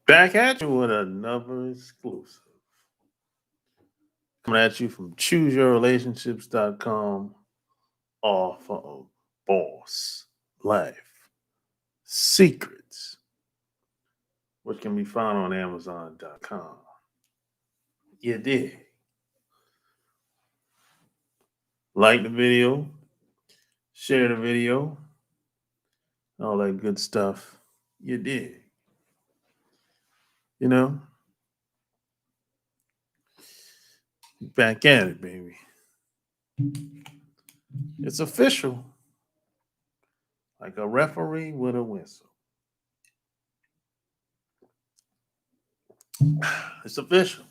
Back at you with another exclusive. Coming at you from chooseyourrelationships.com off of Boss Life Secrets, which can be found on Amazon.com. You did. Like the video, share the video, all that good stuff. You did. You know, back at it, baby. It's official, like a referee with a whistle. It's official.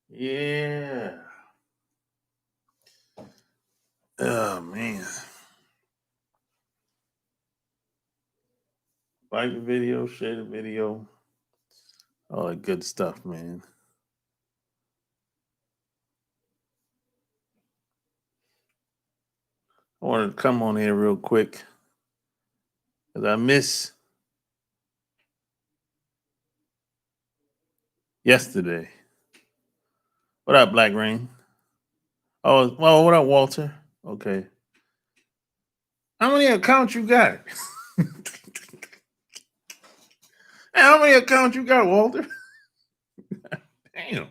Yeah. Oh man. Like the video, share the video, all that good stuff, man. I wanted to come on here real quick because I miss yesterday. What up, Black Rain? Oh, well, what up, Walter? Okay. How many accounts you got? Hey, how many accounts you got, Walter? Damn.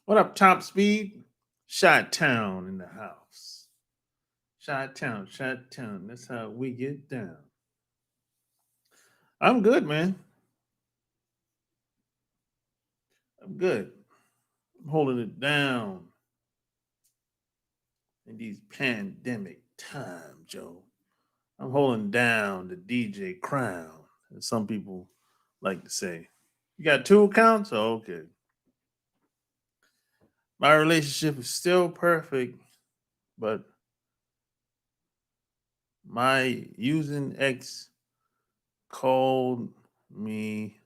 What up, Top Speed? Shot Town in the house. Shot Town, Shot Town. That's how we get down. I'm good, man. I'm good. I'm holding it down in these pandemic times, Joe. I'm holding down the DJ crown, as some people like to say. You got two accounts? Oh, okay. My relationship is still perfect, but my using ex called me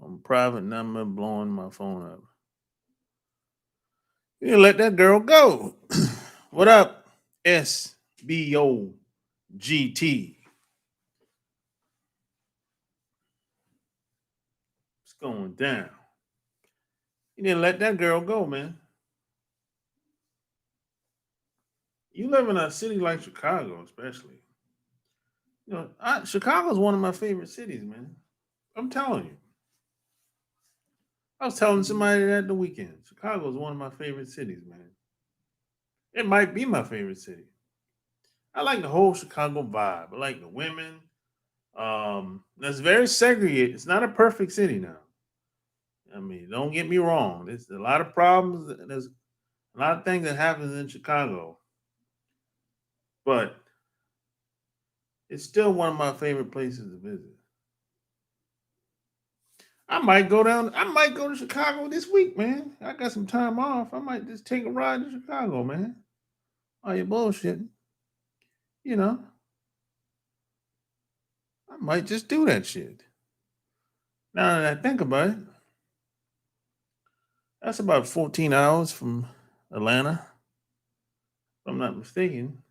on private number, blowing my phone up. You let that girl go. What up, SBOGT? It's going down. You didn't let that girl go, man. You live in a city like Chicago, especially. Chicago's one of my favorite cities, man. I'm telling you. I was telling somebody that the weekend. Chicago is one of my favorite cities, man. It might be my favorite city. I like the whole Chicago vibe. I like the women. That's very segregated. It's not a perfect city now. I mean, don't get me wrong. There's a lot of problems. There's a lot of things that happens in Chicago, but it's still one of my favorite places to visit. I might go down. I might go to Chicago this week, man. I got some time off. I might just take a ride to Chicago, man. Oh, you bullshit. You know, I might just do that shit. Now that I think about it, that's about 14 hours from Atlanta. If I'm not mistaken.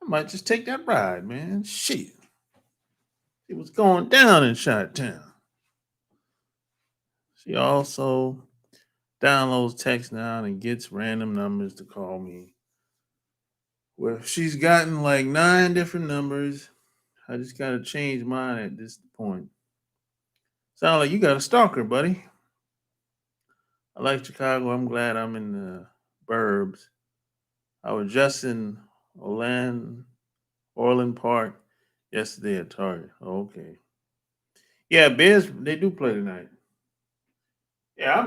I might just take that ride, man. Shit. See what's going down in Shot Town. She also downloads text now and gets random numbers to call me. Well, she's gotten like 9 different numbers. I just gotta change mine at this point. Sound like you got a stalker, buddy. I like Chicago. I'm glad I'm in the burbs. I was just in Orland Park yesterday at Target. Okay. Yeah, Bears, they do play tonight. Yeah,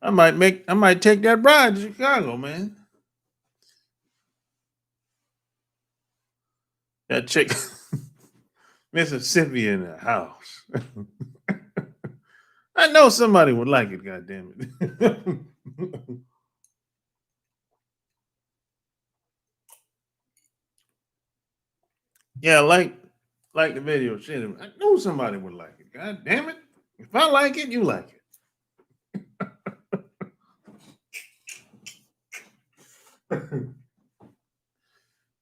I might take that ride to Chicago, man. That chick Mississippi in the house. I know somebody would like it, God damn it. Yeah, like the video. Shit, I know somebody would like it. God damn it. If I like it, you like it.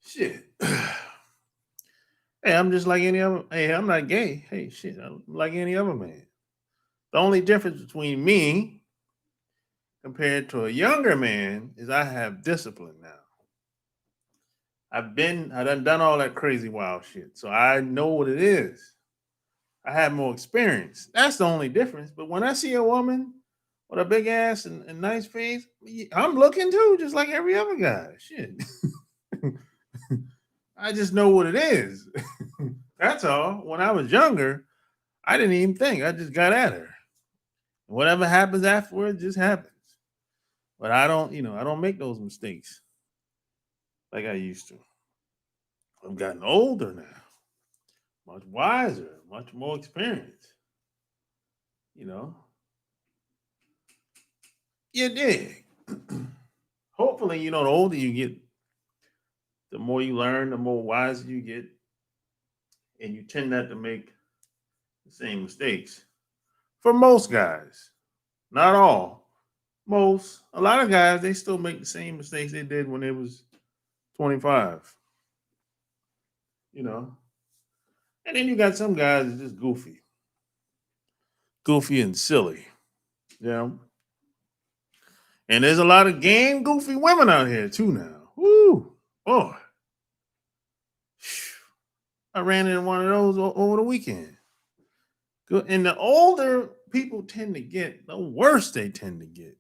Shit. Hey, I'm just like any other. Hey, I'm not gay. Hey, shit, I'm like any other man. The only difference between me compared to a younger man is I have discipline now. I done all that crazy wild shit, so I know what it is. I have more experience. That's the only difference. But when I see a woman with a big ass and nice face, I'm looking too, just like every other guy. Shit. I just know what it is. That's all. When I was younger, I didn't even think. I just got at her. Whatever happens afterwards just happens. But I don't make those mistakes like I used to. I've gotten older now, much wiser, much more experienced. You know, you dig. Hopefully, the older you get, the more you learn, the more wiser you get, and you tend not to make the same mistakes. For most guys, not all, most, a lot of guys, they still make the same mistakes they did when they was 25, you know. And then you got some guys that's just goofy and silly, you know. And there's a lot of game goofy women out here too now. Woo, boy, I ran into one of those over the weekend. Good. And the older people tend to get, the worse they tend to get.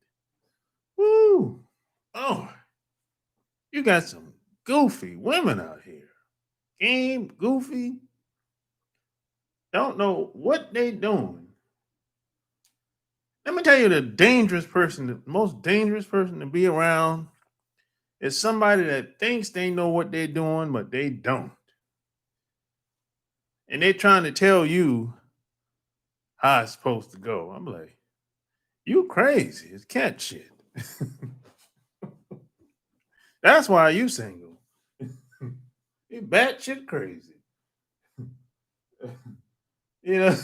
Woo, oh, you got some goofy women out here. Game goofy, don't know what they doing. Let me tell you the most dangerous person to be around is somebody that thinks they know what they're doing, but they don't. And they're trying to tell you how it's supposed to go. I'm like, you crazy. It's cat shit. That's why you single. You batshit crazy. You know?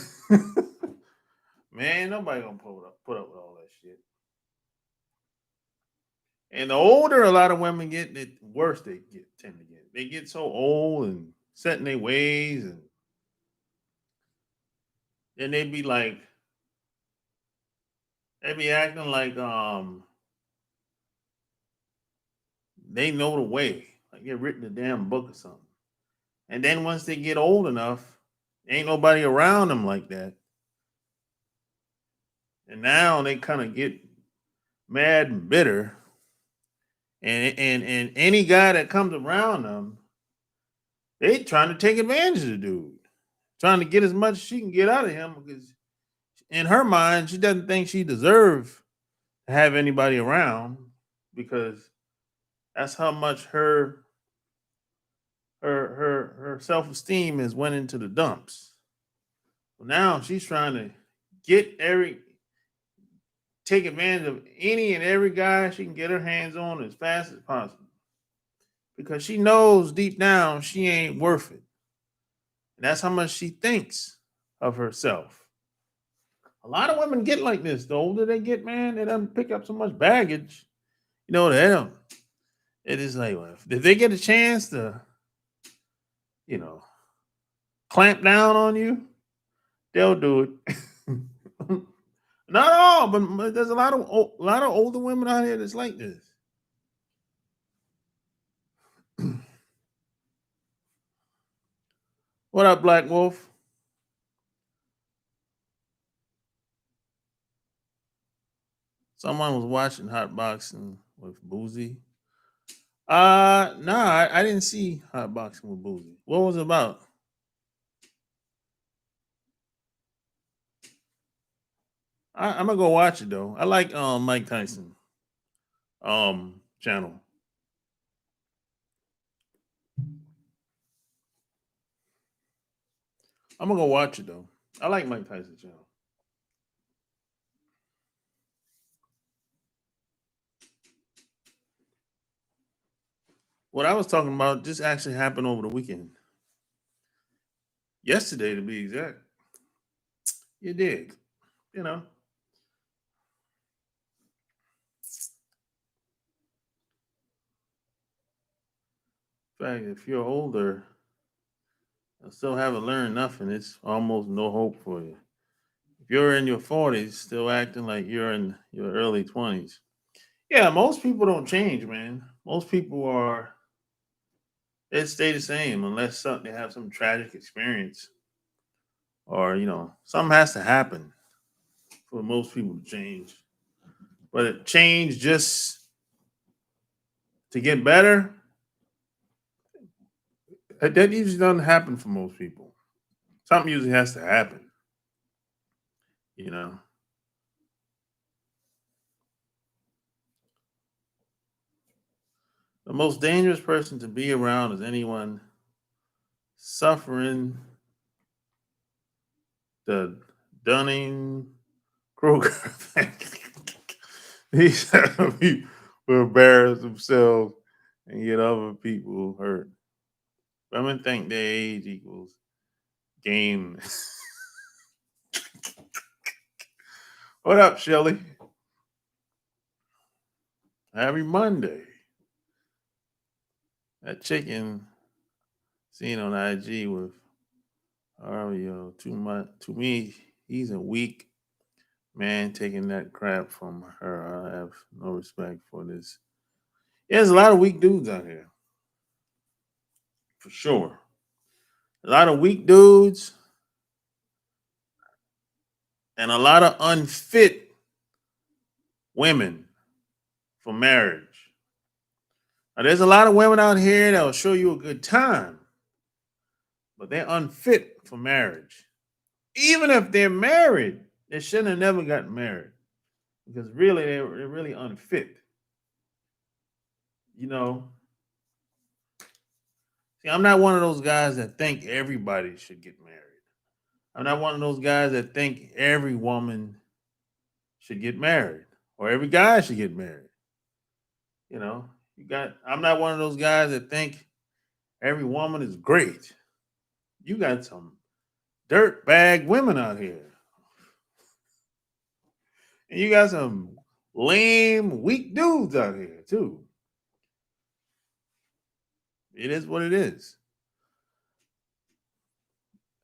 Man, nobody gonna put up with all that shit. And the older a lot of women get, the worse they tend to get. They get so old and set in their ways, and then they be acting like they know the way, like they written a damn book or something. And then once they get old enough, ain't nobody around them like that. And now they kind of get mad and bitter. And any guy that comes around them, they trying to take advantage of the dude, trying to get as much as she can get out of him because in her mind, she doesn't think she deserves to have anybody around because that's how much her self esteem has went into the dumps. Well, now she's trying to get every take advantage of any and every guy she can get her hands on as fast as possible because she knows deep down she ain't worth it. And that's how much she thinks of herself. A lot of women get like this. The older they get, man, they don't pick up so much baggage. They don't. It is like, well, if they get a chance to, you know, clamp down on you, they'll do it. Not all, but there's a lot of older women out here that's like this. What up, Black Wolf? Someone was watching hot boxing with Boozy. Nah, I didn't see hot boxing with Boozy. What was it about? I'm gonna go watch it though. I like Mike Tyson channel. I'm gonna go watch it though. I like Mike Tyson channel. What I was talking about just actually happened over the weekend. Yesterday to be exact. You dig. You know. In fact, if you're older and still haven't learned nothing, it's almost no hope for you. If you're in your 40s, still acting like you're in your early 20s. Yeah, most people don't change, man. Most people are, they stay the same unless something, they have some tragic experience or, something has to happen for most people to change. But it change just to get better, that usually doesn't happen for most people. Something usually has to happen, you know. The most dangerous person to be around is anyone suffering the Dunning Kruger effect. These people will embarrass themselves and get other people hurt. Women think their age equals game. What up, Shelly? Happy Monday. That chicken seen on IG with Ario too much to me. He's a weak man taking that crap from her. I have no respect for this. Yeah, there's a lot of weak dudes out here, for sure. A lot of weak dudes and a lot of unfit women for marriage. Now, there's a lot of women out here that will show you a good time, but they're unfit for marriage. Even if they're married, they shouldn't have never gotten married because really they're really unfit. You know, see, I'm not one of those guys that think everybody should get married. I'm not one of those guys that think every woman should get married or every guy should get married. You know, I'm not one of those guys that think every woman is great. You got some dirt bag women out here. And you got some lame, weak dudes out here too. It is what it is.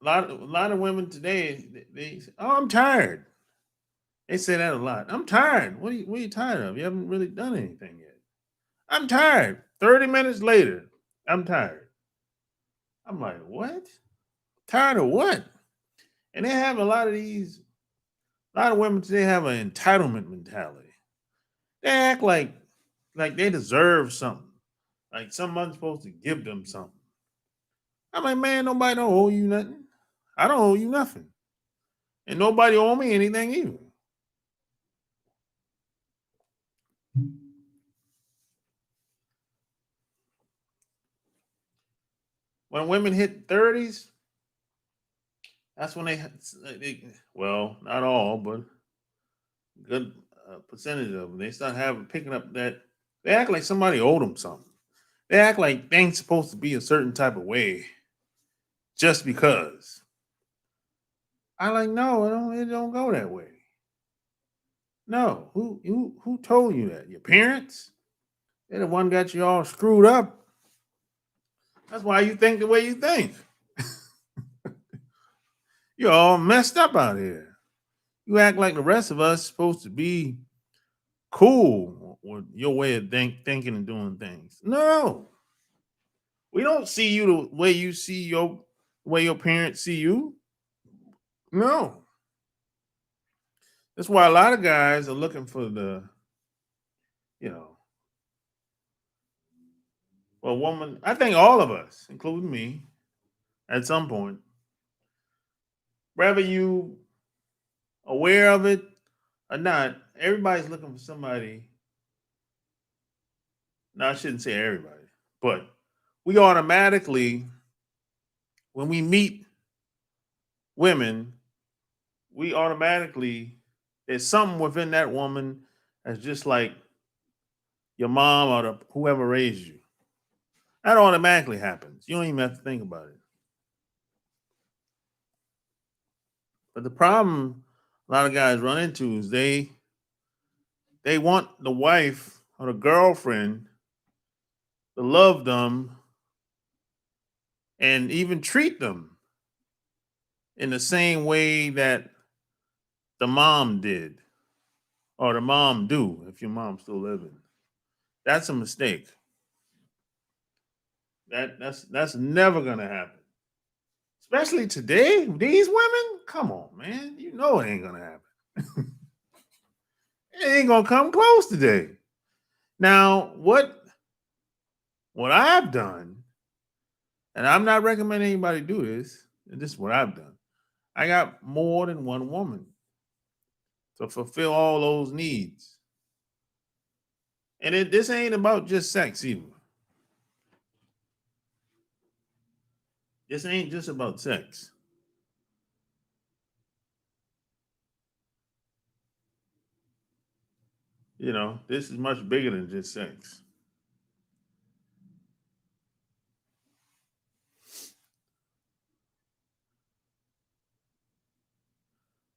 A lot of women today, they say, "Oh, I'm tired." They say that a lot. I'm tired. What are you tired of? You haven't really done anything yet. I'm tired. 30 minutes later, I'm tired. I'm like, what? Tired of what? And they have a lot of women today have an entitlement mentality. They act like they deserve something. Like someone's supposed to give them something. I'm like, man, nobody don't owe you nothing. I don't owe you nothing. And nobody owe me anything either. When women hit 30s, that's when well, not all, but good percentage of them, they start picking up that they act like somebody owed them something. They act like they ain't supposed to be a certain type of way just because. I like no, it don't go that way. No, who told you that? Your parents? They're the one got you all screwed up. That's why you think the way you think. You're all messed up out here. You act like the rest of us supposed to be cool with your way of thinking and doing things. No, we don't see you the way you see the way your parents see you. No, that's why a lot of guys are looking for you know, well, woman. I think all of us, including me, at some point, whether you aware of it or not, everybody's looking for somebody. No, I shouldn't say everybody, but we automatically, when we meet women, we automatically there's something within that woman that's just like your mom or whoever raised you. That automatically happens. You don't even have to think about it. But the problem a lot of guys run into is they want the wife or the girlfriend to love them and even treat them in the same way that the mom did or the mom do if your mom's still living. That's a mistake. That's never gonna happen. Especially today, these women. Come on, man. You know it ain't gonna happen. It ain't gonna come close today. Now, what I've done, and I'm not recommending anybody do this. This is what I've done. I got more than one woman to fulfill all those needs. And this ain't about just sex either. This ain't just about sex. You know, this is much bigger than just sex.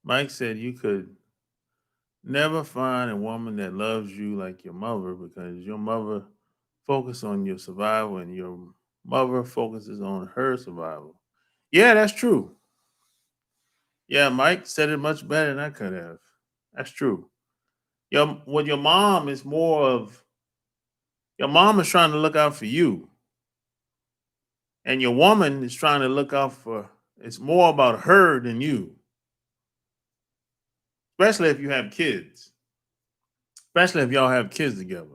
Mike said you could never find a woman that loves you like your mother because your mother focuses on your survival and your mother focuses on her survival. Yeah, that's true. Yeah, Mike said it much better than I could have. That's true. Your mom is more of your mom is trying to look out for you, and your woman is trying to look out for. It's more about her than you, especially if you have kids. Especially if y'all have kids together.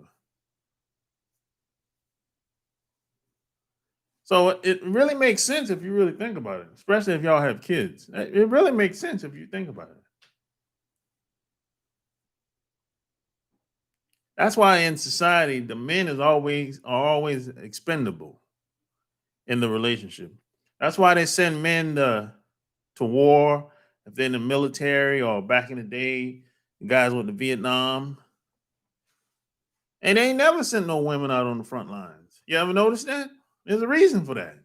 So it really makes sense if you really think about it, especially if y'all have kids. It really makes sense if you think about it. That's why in society the men are always expendable in the relationship. That's why they send men to war if they're in the military or back in the day, the guys with the Vietnam. And they ain't never sent no women out on the front lines. You ever notice that? There's a reason for that.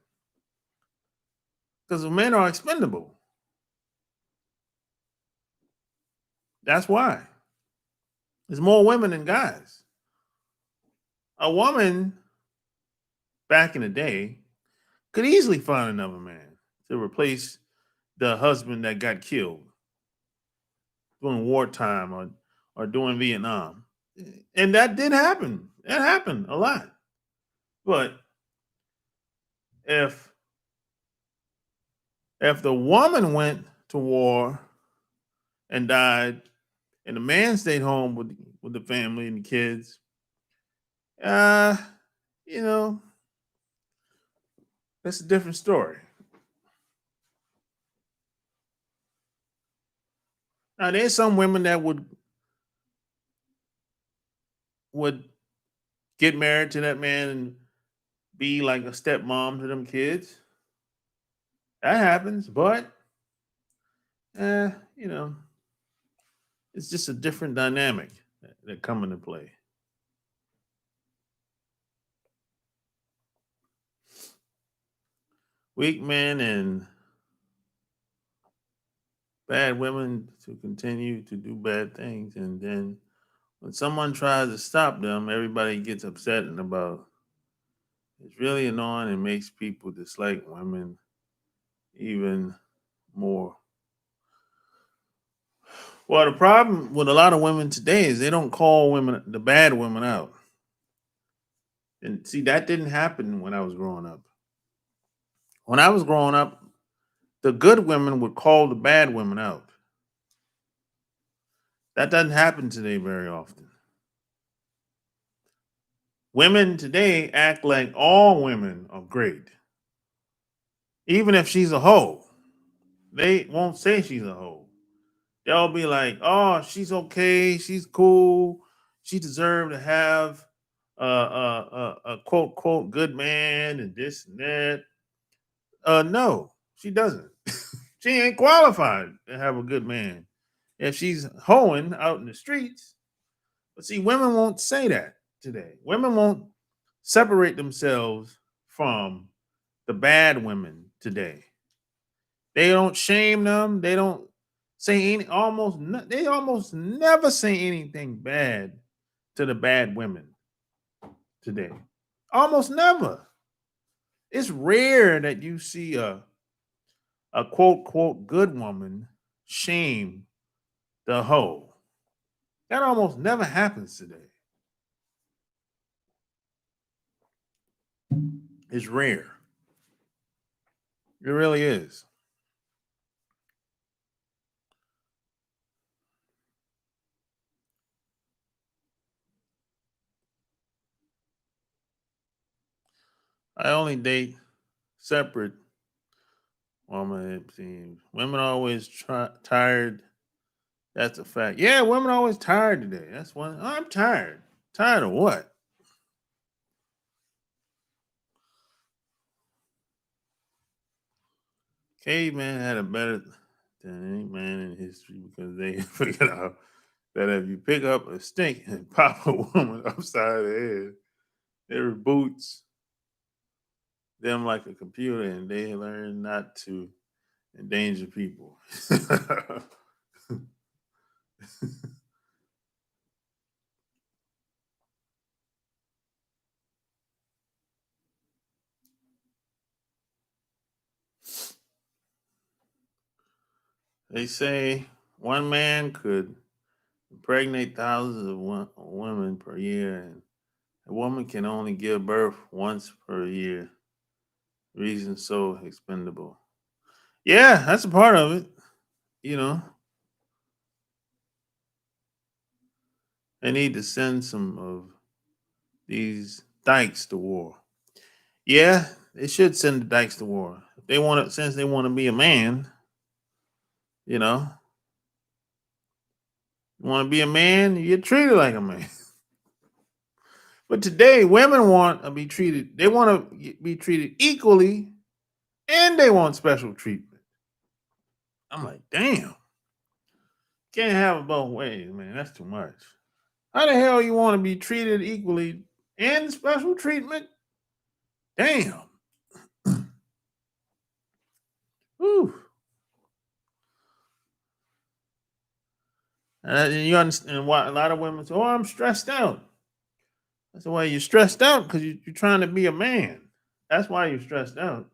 Because the men are expendable. That's why. There's more women than guys. A woman back in the day could easily find another man to replace the husband that got killed during wartime or during Vietnam. And that did happen. That happened a lot. But if if the woman went to war and died and the man stayed home with the family and the kids, uh, you know, that's a different story. Now there's some women that would get married to that man and be like a stepmom to them kids. That happens, but you know, it's just a different dynamic that come into play. Weak men and bad women to continue to do bad things, and then when someone tries to stop them, everybody gets upset and about. It's really annoying and makes people dislike women even more. Well, the problem with a lot of women today is they don't call women the bad women out. And see, that didn't happen when I was growing up. When I was growing up, the good women would call the bad women out. That doesn't happen today very often. Women today act like all women are great. Even if she's a hoe, they won't say she's a hoe. They'll be like, "Oh, she's okay. She's cool. She deserved to have a quote quote good man and this and that." No, she doesn't. She ain't qualified to have a good man if she's hoeing out in the streets. But see, women won't say that today. Women won't separate themselves from the bad women today. They don't shame them. They don't say they almost never say anything bad to the bad women today. Almost never. It's rare that you see a quote quote good woman shame the hoe. That almost never happens today. It's rare. It really is. I only date separate women. It seems women are always tired. That's a fact. Yeah, women are always tired today. That's one. I'm tired. Tired of what? Caveman had a better than any man in history because they figured out that if you pick up a stick and pop a woman upside the head, it reboots them like a computer and they learn not to endanger people. They say one man could impregnate thousands of women per year, and a woman can only give birth once per year. Reason so expendable. Yeah, that's a part of it. You know, they need to send some of these dykes to war. Yeah, they should send the dykes to war. If they want to, since they want to be a man, you know, you want to be a man, you get treated like a man. But today, women want to be treated. They want to be treated equally, and they want special treatment. I'm like, damn, can't have it both ways, man. That's too much. How the hell you want to be treated equally and special treatment? Damn. Whew. And you understand why a lot of women say, "Oh, I'm stressed out." That's the way you're stressed out because you're trying to be a man. That's why you're stressed out.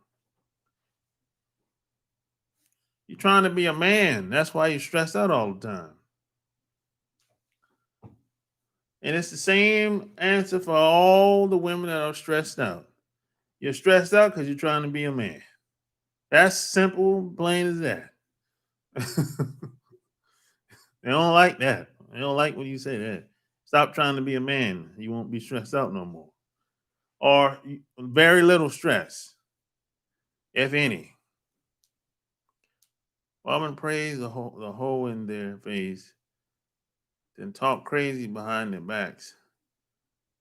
You're trying to be a man. That's why you're stressed out all the time. And it's the same answer for all the women that are stressed out. You're stressed out because you're trying to be a man. That's simple, plain as that. They don't like that. They don't like when you say that. Stop trying to be a man. You won't be stressed out no more. Or very little stress, if any. Woman praise the hole in their face, then talk crazy behind their backs.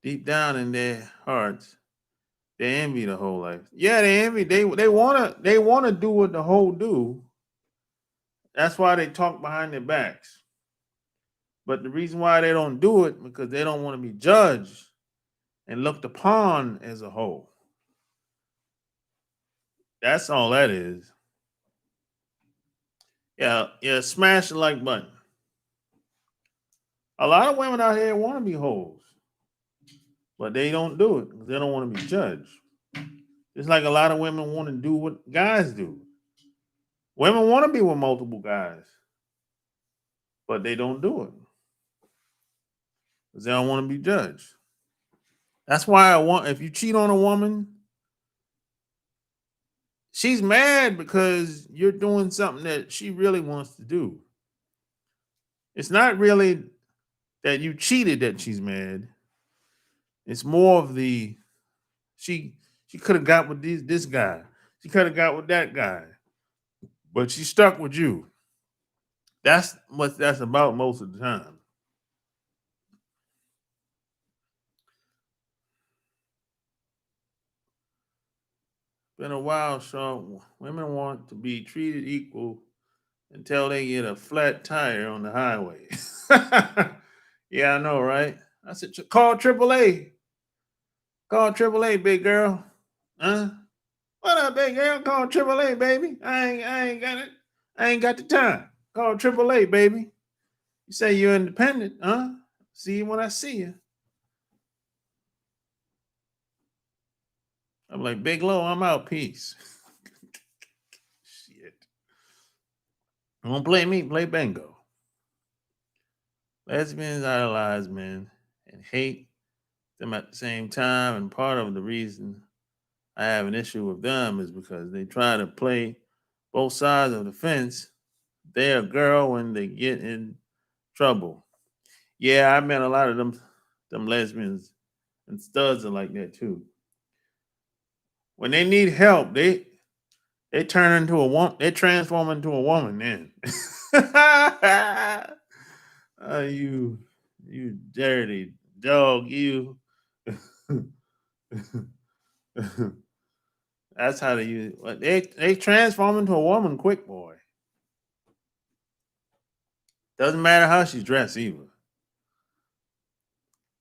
Deep down in their hearts, they envy the whole life. Yeah, they envy. They wanna do what the whole do. That's why they talk behind their backs. But the reason why they don't do it because they don't want to be judged and looked upon as a whole. That's all that is. Yeah, yeah. Smash the like button. A lot of women out here want to be hoes, but they don't do it because they don't want to be judged. It's like a lot of women want to do what guys do. Women want to be with multiple guys, but they don't do it because they don't want to be judged. That's why I want. If you cheat on a woman, she's mad because you're doing something that she really wants to do. It's not really that you cheated that she's mad. It's more of the she she could have got with this guy. She could have got with that guy, but she stuck with you. That's what that's about most of the time. Been a while, so women want to be treated equal until they get a flat tire on the highway. Yeah, I know, right? I said, call AAA. Call AAA, big girl. Huh? What up, big girl? Call AAA, baby. I ain't got it. I ain't got the time. Call AAA, baby. You say you're independent, huh? See you when I see you. I'm like, Big Low, I'm out. Peace. Shit. Don't play me, play bingo. Lesbians idolize men and hate them at the same time. And part of the reason I have an issue with them is because they try to play both sides of the fence. They're a girl when they get in trouble. Yeah, I met a lot of them lesbians and studs are like that too. When they need help, they turn into a woman. They transform into a woman. Then, you you dirty dog, you. That's how they use. They transform into a woman quick, boy. Doesn't matter how she's dressed either.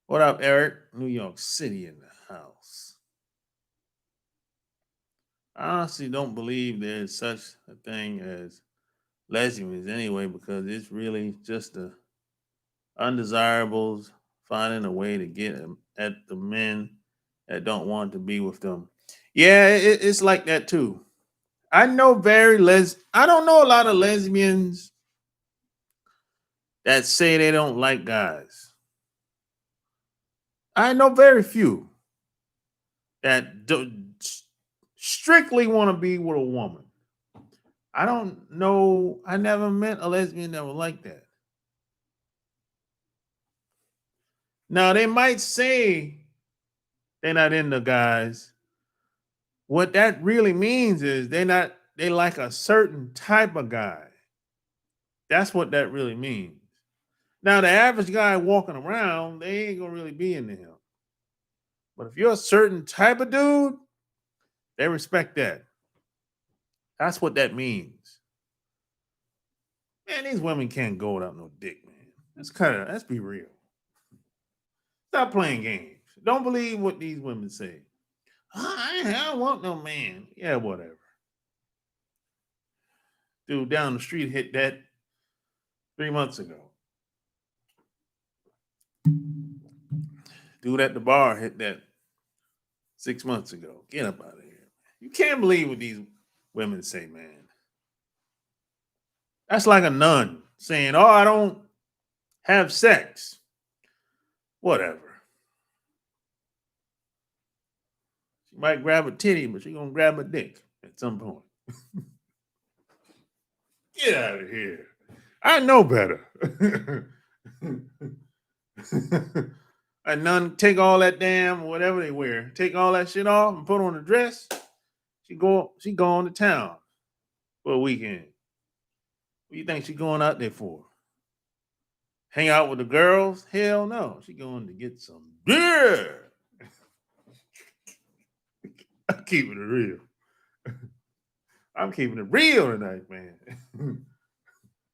What up, Eric? New York City in the house. I honestly don't believe there's such a thing as lesbians anyway, because it's really just the undesirables finding a way to get at the men that don't want to be with them. Yeah, it's like that too. I know I don't know a lot of lesbians that say they don't like guys. I know very few that strictly want to be with a woman. I don't know. I never met a lesbian that was like that. Now they might say they're not into guys. What that really means is they like a certain type of guy. That's what that really means. Now the average guy walking around, they ain't gonna really be into him. But if you're a certain type of dude, they respect that. That's what that means. Man, these women can't go without no dick, man. Let's be real. Stop playing games. Don't believe what these women say. I don't want no man. Yeah, whatever. Dude down the street hit that 3 months ago. Dude at the bar hit that 6 months ago. Get up out of here. You can't believe what these women say, man. That's like a nun saying, "Oh, I don't have sex." Whatever. She might grab a titty, but she gonna grab a dick at some point. Get out of here. I know better. A nun take all that damn whatever they wear, take all that shit off and put on a dress. She go on to town for a weekend. What do you think she going out there for? Hang out with the girls? Hell no. She going to get some beer. I'm keeping it real. I'm keeping it real tonight, man.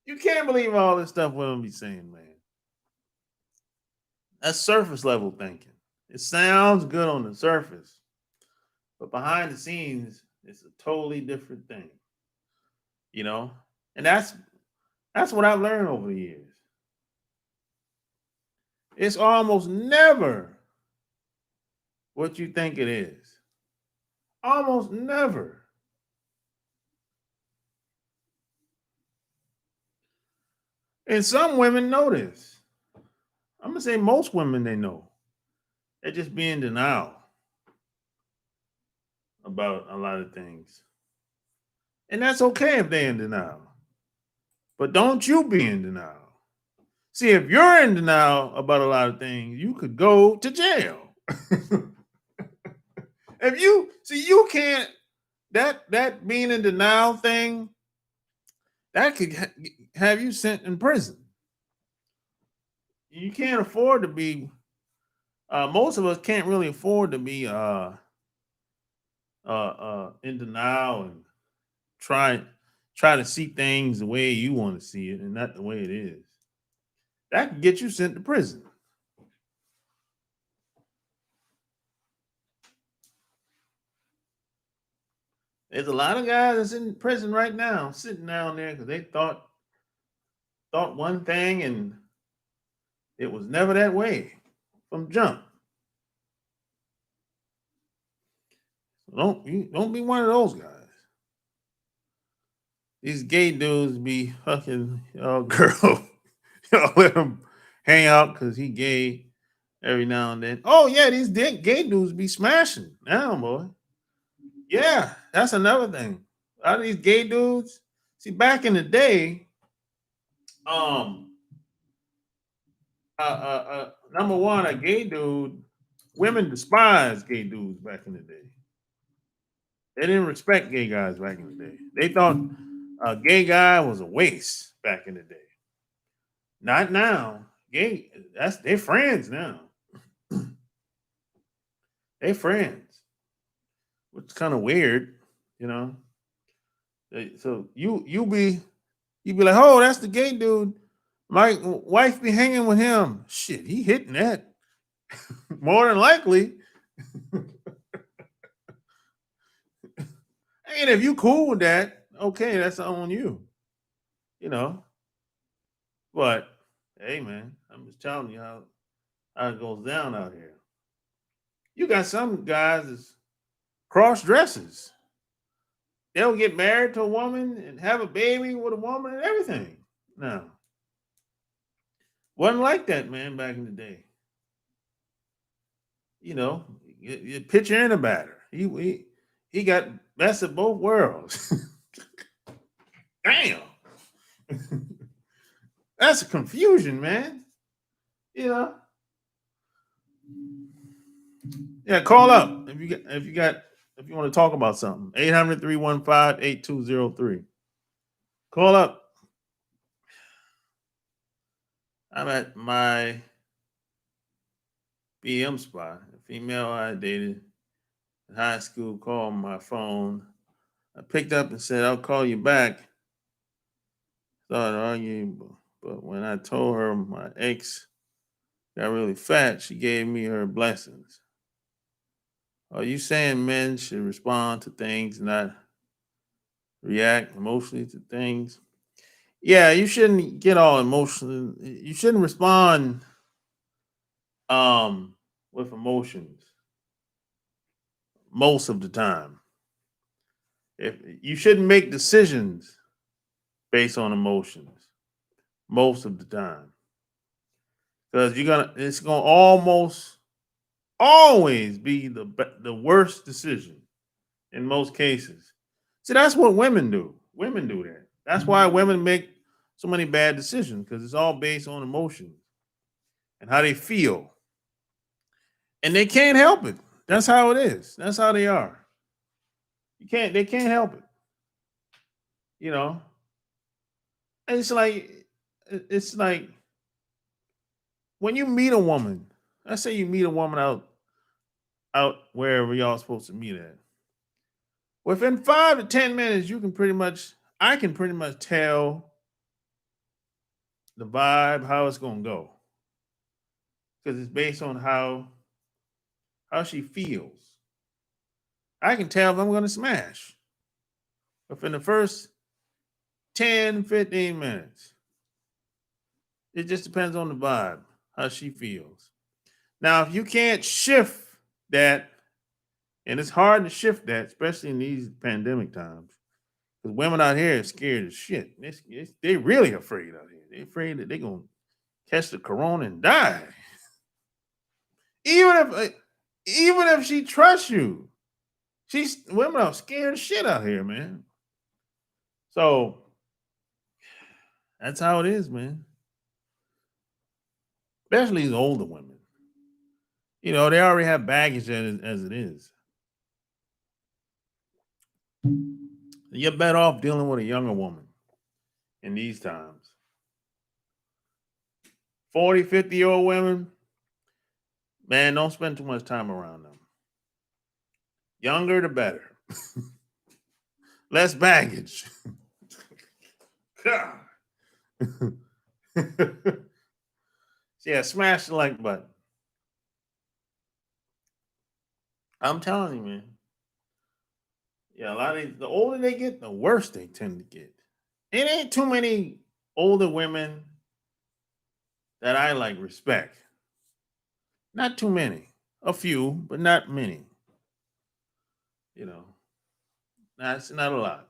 You can't believe all this stuff women be saying, man. That's surface level thinking. It sounds good on the surface, but behind the scenes, it's a totally different thing. You know, and that's what I've learned over the years. It's almost never what you think it is. Almost never. And some women know this. I'm gonna say most women they know. They're just being denial about a lot of things. And that's okay if they're in denial. But don't you be in denial. See, if you're in denial about a lot of things, you could go to jail. If you see, you can't that being in denial thing that could have you sent in prison. You can't afford to be. Most of us can't really afford to be in denial and try try to see things the way you want to see it and not the way it is. That could get you sent to prison. There's a lot of guys that's in prison right now, sitting down there because they thought one thing and it was never that way from jump. Don't be one of those guys. These gay dudes be fucking girl. Y'all let him hang out because he gay every now and then. Oh yeah, these gay dudes be smashing now, boy. Yeah, that's another thing. A lot of these gay dudes. See, back in the day, um, number one, a gay dude, women despised gay dudes back in the day. They didn't respect gay guys back in the day. They thought a gay guy was a waste back in the day. Not now. Gay, that's they're friends now. They friends, which is kind of weird, you know. So you be like, oh, that's the gay dude. My wife be hanging with him. Shit, he hitting that more than likely. And if you cool with that, okay, that's on you, you know. But hey, man, I'm just telling you how it goes down out here. You got some guys that's cross dresses. They'll get married to a woman and have a baby with a woman and everything. No, wasn't like that, man, back in the day. You know, you pitcher and a batter. He got best of both worlds. Damn, that's a confusion, man. You know, yeah. Call up if you want to talk about something. 800-315-8203. Call up. I'm at my BM spot. A female I dated in high school called my phone. I picked up and said, I'll call you back. Started arguing, but when I told her my ex got really fat, she gave me her blessings. Are you saying men should respond to things, not react emotionally to things? Yeah, you shouldn't get all emotional. You shouldn't respond um with emotions most of the time. If you shouldn't make decisions based on emotions most of the time, because it's gonna almost always be the worst decision in most cases. See, that's what women do. Women do that. That's why women make so many bad decisions, because it's all based on emotions and how they feel, and they can't help it. That's how it is. That's how they are. They can't help it. You know, and it's like when you meet a woman. Let's say you meet a woman out wherever y'all supposed to meet at. Within 5 to 10 minutes, I can pretty much tell the vibe, how it's gonna go, because it's based on how she feels. I can tell if I'm gonna smash within the first 10, 15 minutes. It just depends on the vibe, how she feels. Now, if you can't shift that, and it's hard to shift that, especially in these pandemic times, because women out here are scared as shit. They really afraid out here. They're afraid that they're gonna catch the corona and die. Even if she trusts you, she's women are scared as shit out here, man. So that's how it is, man. Especially the older women. You know, they already have baggage as it is. You're better off dealing with a younger woman in these times. 40, 50-year-old women, man, don't spend too much time around them. Younger the better. Less baggage. God. Yeah, smash the like button. I'm telling you, man. Yeah, a lot of the older they get, the worse they tend to get. It ain't too many older women that I like respect. Not too many. A few, but not many. You know, that's not a lot.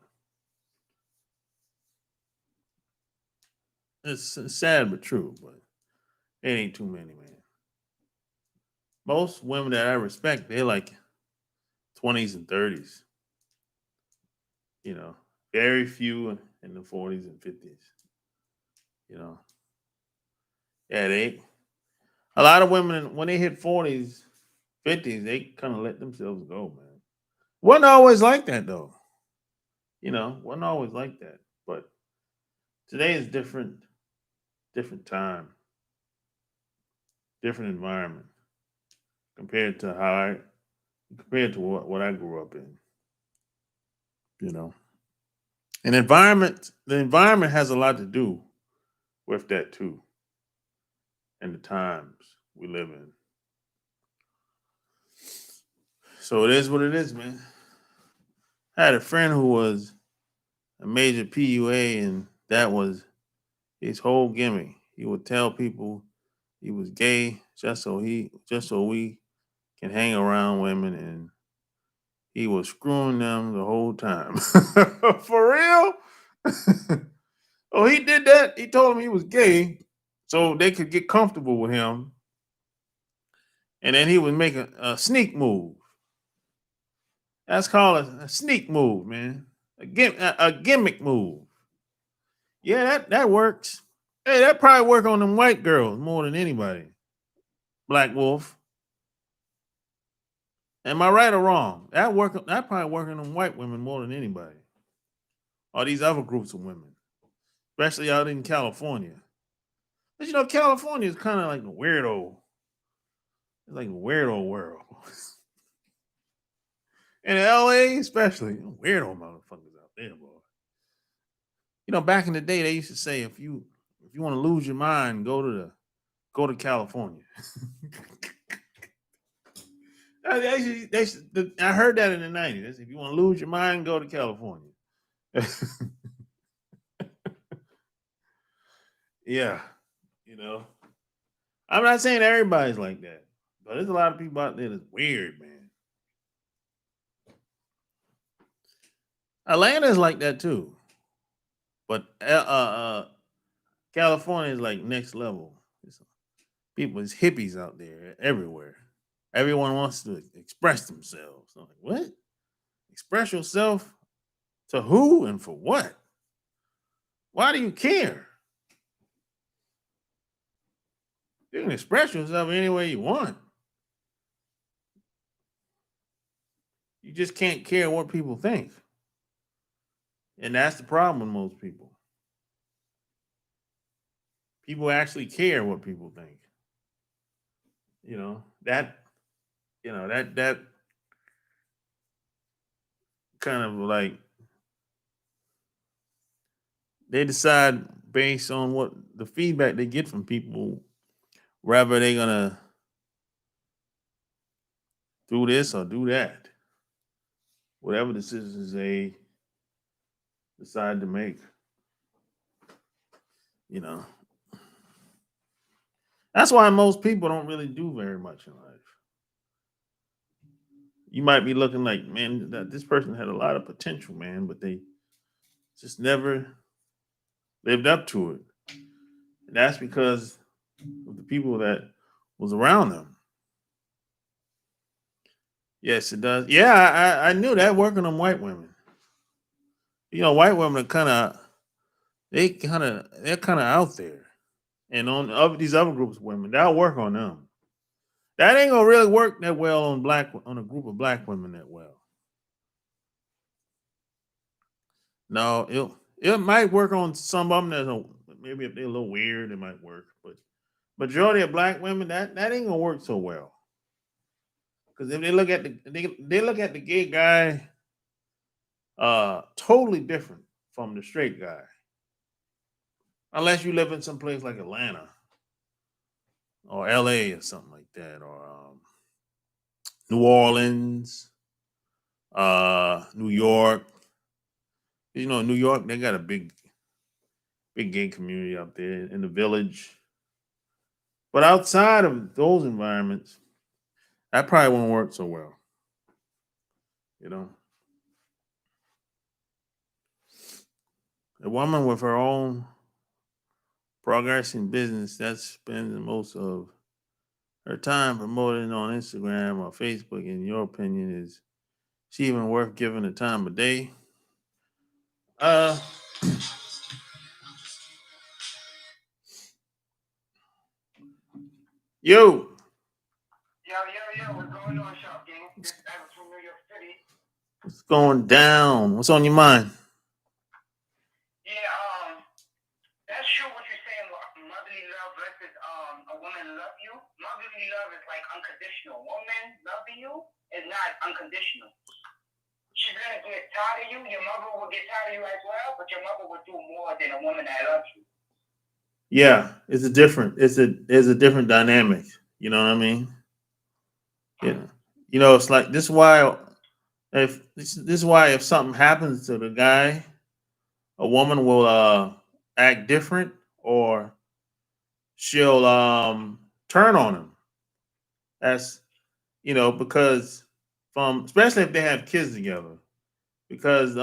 It's sad but true, but it ain't too many, man. Most women that I respect, they're like 20s and 30s. You know, very few in the 40s and 50s. You know, yeah, they a lot of women when they hit 40s, 50s, they kind of let themselves go, man. Wasn't always like that though. Wasn't always like that. But today is different, different time, different environment compared to compared to what I grew up in. You know, the environment has a lot to do with that too, and the times we live in. So it is what it is, man. I had a friend who was a major PUA, and that was his whole gimmick. He would tell people he was gay just so we can hang around women, and he was screwing them the whole time. For real? Oh, he did that. He told them he was gay so they could get comfortable with him, and then he would make a sneak move. That's called a sneak move, man. A gimmick move. Yeah, that works. Hey, that probably work on them white girls more than anybody. Black Wolf. Am I right or wrong? That probably work on them white women more than anybody. Or these other groups of women, especially out in California. But California is kind of like a weirdo. It's like a weirdo world. In LA, especially, weirdo motherfuckers out there, boy. Back in the day, they used to say if you want to lose your mind, go to California. I heard that in the 90s. If you want to lose your mind, go to California. Yeah, you know. I'm not saying everybody's like that, but there's a lot of people out there that's weird, man. Atlanta is like that too, but California is like next level. People is hippies out there everywhere. Everyone wants to express themselves. I'm like, what? Express yourself to who and for what? Why do you care? You can express yourself any way you want. You just can't care what people think. And that's the problem with most people. People actually care what people think. You know, that that kind of like they decide based on what the feedback they get from people, whether they're gonna do this or do that. Whatever decisions they decide to make, you know. That's why most people don't really do very much in life. You might be looking like, man, that this person had a lot of potential, man, but they just never lived up to it. And that's because of the people that was around them. Yes, it does. Yeah, I knew that working on white women. White women are they're kind of out there, and on these other groups of women, that'll work on them. That ain't gonna really work that well on a group of black women that well. No, it might work on some of them. Maybe if they're a little weird, it might work. But majority of black women, that ain't gonna work so well. Because if they look at the gay guy, totally different from the straight guy. Unless you live in some place like Atlanta or LA or something like that, or New Orleans, New York. New York, they got a big gay community out there in the village. But outside of those environments, that probably won't work so well. You know, a woman with her own progress in business that spends most of her time promoting on Instagram or Facebook, in your opinion, is she even worth giving the time of day? Uh, yo, Yo, what's going on, Sharp Gang? This is Evan from New York City. what's going down? What's on your mind? Yeah, that's true what you're saying. Motherly love versus a woman love you. Motherly love is like unconditional. Woman loving you is not unconditional. She's gonna get tired of you. Your mother will get tired of you as well, but your mother will do more than a woman that loves you. Yeah, it's a different dynamic. You know what I mean? Yeah. You know, it's like this. Is why if this is why if something happens to the guy, a woman will act different, or she'll turn on him. That's, because from, especially if they have kids together, because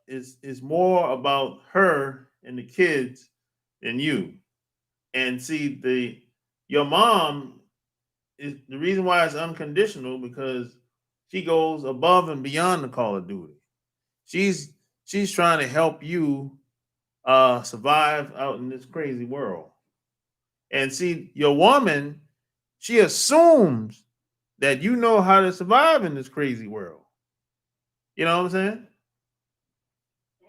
it's more about her and the kids than you. And see, the your mom is the reason why it's unconditional, because she goes above and beyond the call of duty. She's she's trying to help you survive out in this crazy world. And see, your woman, she assumes that you know how to survive in this crazy world. You know what I'm saying? Yeah,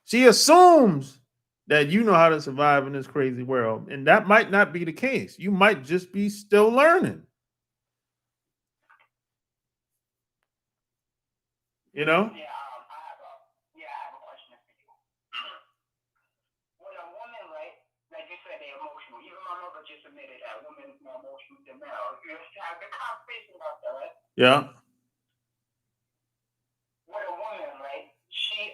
she. She assumes that you know how to survive in this crazy world. And that might not be the case. You might just be still learning, you know? Yeah, I have a question for you. When a woman, right, like you said, they're emotional. Even my mother just admitted that women is more emotional than men. You have a conversation about that, right? Yeah. With a woman, right? She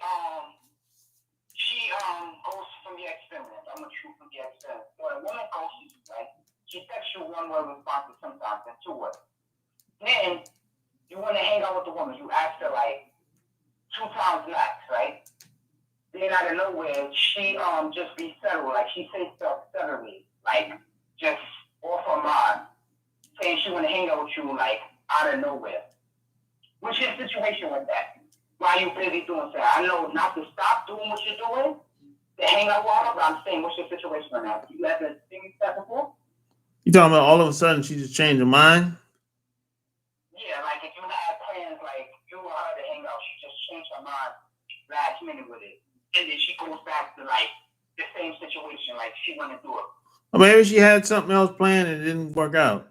goes from the experience. I'm gonna shoot from the experience. When a woman goes, right, she texts you one word responses sometimes and two words. Then you want to hang out with the woman. You ask her like two times max, right? Then out of nowhere, she just be settled. Like she says stuff suddenly, like just off her mind, saying she want to hang out with you like out of nowhere. What's your situation with that? Why you busy doing so? I know not to stop doing what you're doing, to hang out with her, but I'm saying, what's your situation right now? You ever seen that before? You talking about all of a sudden she just changed her mind? Yeah, like if you had plans, like you and her to hang out, she just changed her mind last minute with it, and then she goes back to like the same situation, like she want to do it. Or maybe she had something else planned and it didn't work out.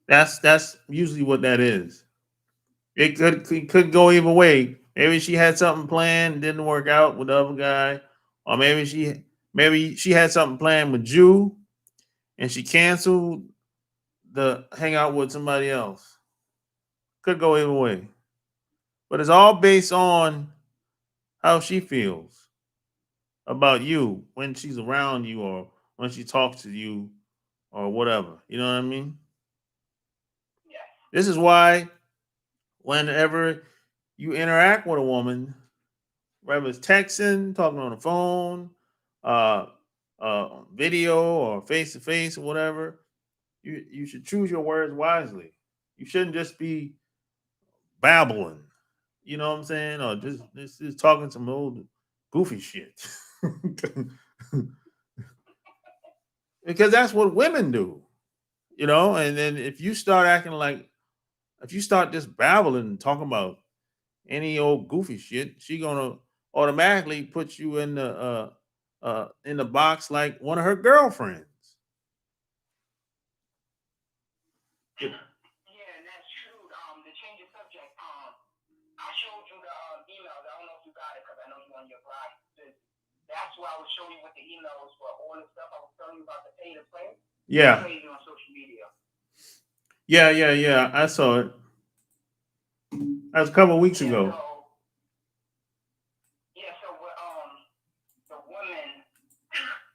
That's usually what that is. It could go either way. Maybe she had something planned, didn't work out with the other guy, or maybe she had something planned with you and she canceled the hangout with somebody else. Could go either way, but it's all based on how she feels about you when she's around you, or when she talks to you, or whatever. You know what I mean? Yeah. This is why whenever you interact with a woman, whether it's texting, talking on the phone, uh, video, or face to face, or whatever, you should choose your words wisely. You shouldn't just be babbling. You know what I'm saying? Or just talking some old goofy shit. Because that's what women do. And then if you start just babbling and talking about any old goofy shit, she gonna automatically put you in the box like one of her girlfriends. Yeah, and that's true. To change the subject, I showed you the emails. I don't know if you got it because I know you on your blog. That's why I was showing you what the emails for all the stuff I was telling you about the pay to play. Yeah, Crazy on social media. yeah. I saw it. That was a couple of weeks Yeah, ago. so the woman,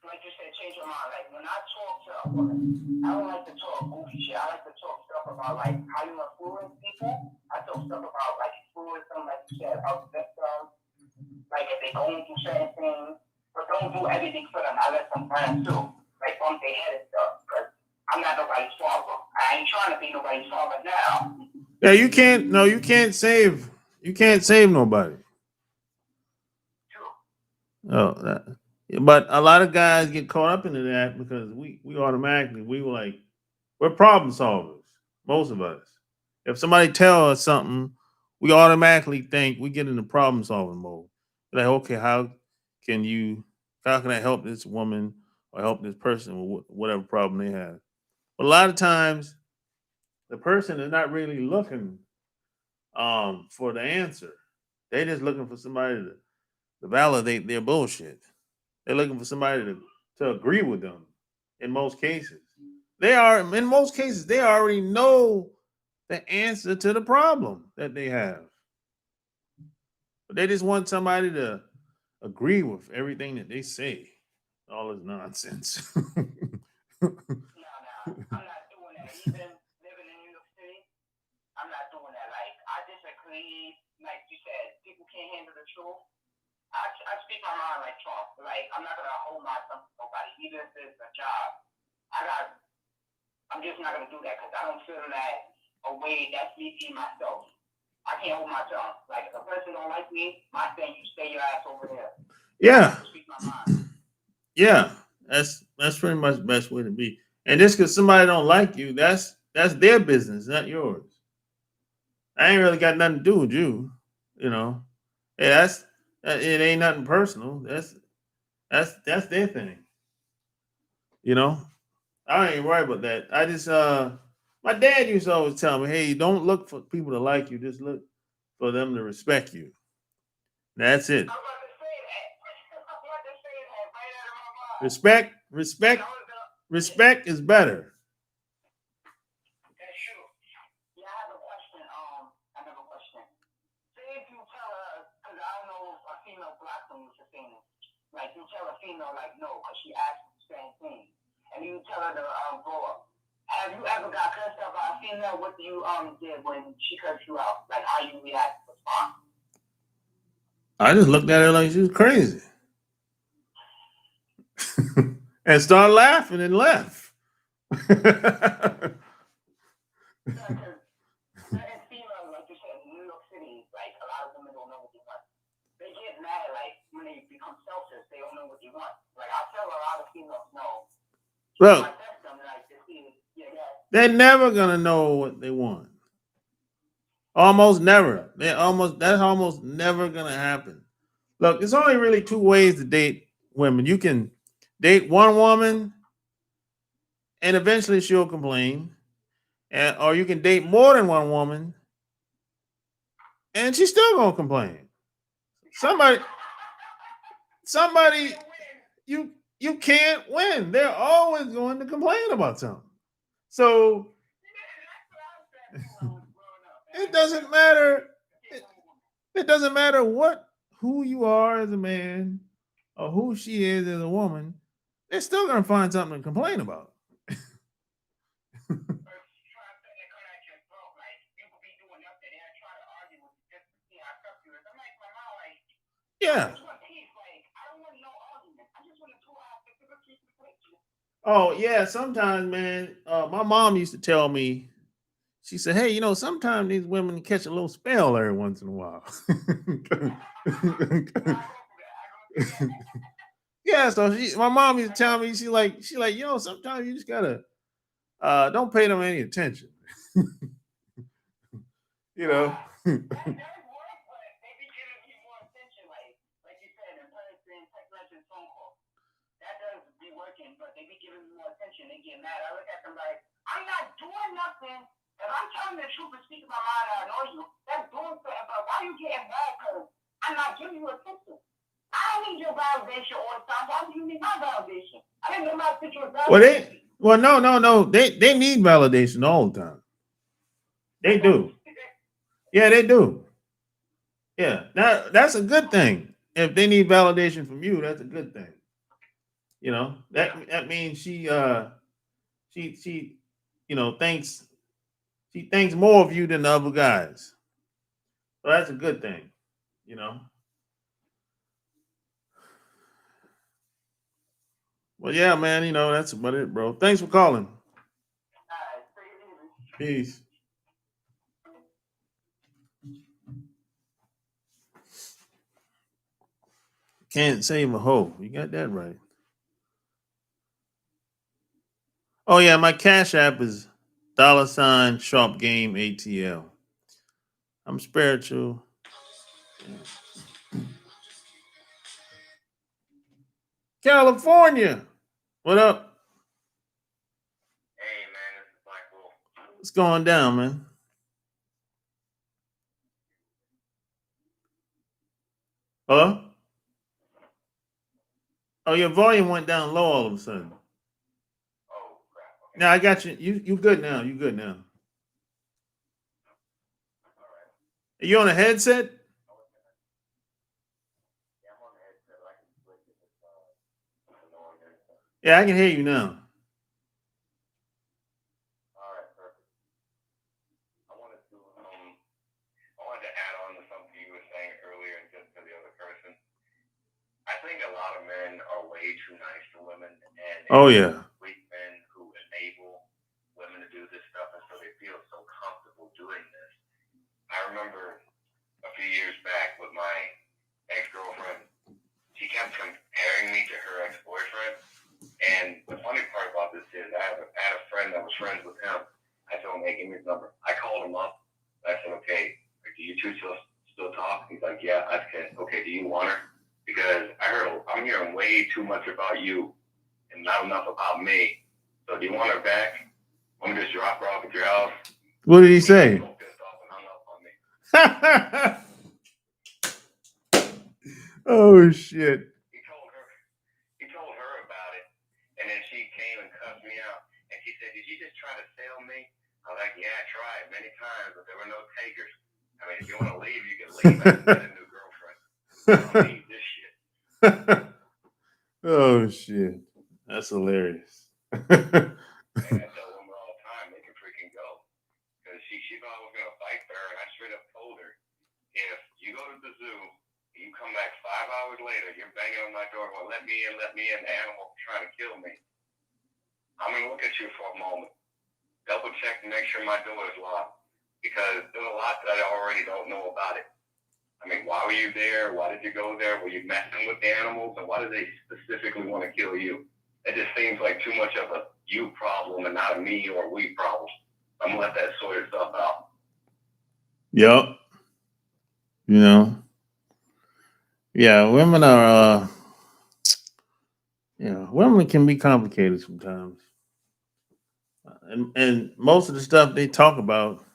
like you said, change her mind. Like when I talk to a woman, I don't like to talk goofy shit. I like to talk stuff about like how you influence people. I tell stuff about like influence them, like you said, about victims, like if they're going through certain things, but don't do everything for them. I let them learn too, like bump their head and stuff. Because I'm not nobody's father. I ain't trying to be nobody's father now. Yeah, you can't. No, you can't save. You can't save nobody. True. Oh, but a lot of guys get caught up into that because we automatically we were like we're problem solvers. Most of us. If somebody tell us something, we automatically think we get into problem solving mode. Like, okay, can you? How can I help this woman or help this person with whatever problem they have? But a lot of times, the person is not really looking for the answer. They just looking for somebody to validate their bullshit. They're looking for somebody to agree with them. In most cases, they already know the answer to the problem that they have, but they just want somebody to agree with everything that they say. All this nonsense. No, no, I'm not doing that. Even living in New York City, I'm not doing that. Like, I disagree. Like you said, people can't handle the truth. I speak my mind like Trump. Like, I'm not gonna hold myself to nobody, even if it's a job. I got. I'm just not gonna do that because I don't feel that a way that's me being myself. I can't hold my tongue. Like, if a person don't like me, my thing, you stay your ass over there. I Yeah, have to speak my mind. yeah. That's pretty much the best way to be. And just because somebody don't like you, that's their business, not yours. I ain't really got nothing to do with you. You know, hey, it ain't nothing personal. That's their thing. You know, I ain't worried about that. I just my dad used to always tell me, hey, don't look for people to like you. Just look for them to respect you. That's it. I'm about to say that. I'm about to say that right out of my mind. Respect, Because respect, I was yeah, respect is better. that's true. Yeah, I have a question. I have a question. Say if you tell her, because I don't know if a female black woman is a thing. Like you tell a female like no, because she asked the same thing, and you tell her to grow up. Have you ever got cursed out by a female? What do you did when she cursed you out? Like how you react, respond? I just looked at her like she was crazy. And started laughing and left. Yeah, because certain females, like you said, in New York City, like a lot of women don't know what they want. They get mad like when they become selfish. They don't know what they want. Like I tell a lot of females, no. So I Look, test them like to see, yeah, yeah. they're never gonna know what they want. Almost never. That's almost never gonna happen. Look, there's only really two ways to date women. You can date one woman and eventually she'll complain, or you can date more than one woman and she's still gonna complain. Somebody, You somebody, can't win. you can't win. They're always going to complain about something. So That's what I said too when I was growing up. And I it never doesn't got win. matter. You can't It, win a woman. it doesn't matter who you are as a man or who she is as a woman. They're still gonna find something to complain about. Or try to come at your throat. Like you could be doing nothing and I try to argue with you just to see how tough you is. I'm like my mom, like I Yeah. just want peace. Like I don't want no argument. I just want to two out to keep the place. Oh yeah. Sometimes, man. My mom used to tell me. She said, "Hey, sometimes these women catch a little spell every once in a while." No, I go through that. I go through that. Yeah. So my mom used I to go tell me, she like, sometimes you just gotta don't pay them any attention. you know. nah. That does work, but they be giving me more attention, like you said, in person, text message, phone call. That does be working, but they be giving me more attention. They get mad. I look at them like, I'm not doing nothing. If I'm telling the truth and speaking my mind, I know you. That's doing something. But why you getting mad? Because I'm not giving you attention. I don't need your validation all the time. Why do you need my validation? I didn't know my picture was Well, validating me. no. They need validation all the time. They do. Yeah, they do. Yeah, that's a good thing. If they need validation from you, that's a good thing. Yeah. That means she thinks She thinks more of you than the other guys. So that's a good thing, you know. Well, yeah, man, that's about it, bro. Thanks for calling. Alright, take it easy. Peace. Can't save a hoe. You got that right. Oh yeah, my cash app is $ sharp game ATL. I'm spiritual. California. What up? Hey man, this is Black Wolf. What's going down, man? Hello? Oh, your volume went down low all of a sudden. Oh crap. Okay. Now I got you. You good now? You good now? Alright. Are you on a headset? Yeah, I'm on the headset. I can switch it if annoying headset. Yeah, I can hear you now. Alright, perfect. I wanted to I wanted to add on to something you were saying earlier and just to the other person. I think a lot of men are way too nice to women, and Oh it's yeah. weak men who enable women to do this stuff, and so they feel so comfortable doing this. I remember a few years back with my ex-girlfriend, she kept comparing me to her ex-boyfriend, and the funny part about this is I had a friend that was friends with him. I told him, hey, give me his number. I called him up. I said, okay, do you two still talk? He's like, yeah. I said, okay, do you want her? Because I'm hearing way too much about you and not enough about me. So do you want her back? Want me to just drop her off at your house? What did he say? He got so pissed off and hung up on me. Oh shit. He told her about it, and then she came and cussed me out. And she said, "Did you just try to sell me?" I was like, "Yeah, I tried many times, but there were no takers. I mean, if you want to leave, you can leave. I can get a new girlfriend. I don't need this shit." Oh shit. That's hilarious. And I tell women all the time, they can freaking go. Because she thought I was going to fight for her, and I straight up told her, if you go to the zoo, you come back 5 hours later, you're banging on my door, well, let me in, the animal trying to kill me. I'm going to look at you for a moment, double check and make sure my door is locked. Because there's a lot that I already don't know about it. I mean, why were you there? Why did you go there? Were you messing with the animals? And why do they specifically want to kill you? It just seems like too much of a you problem and not a me or we problem. I'm going to let that sort itself out. Yep. You know. Yeah, women are women can be complicated sometimes. And most of the stuff they talk about,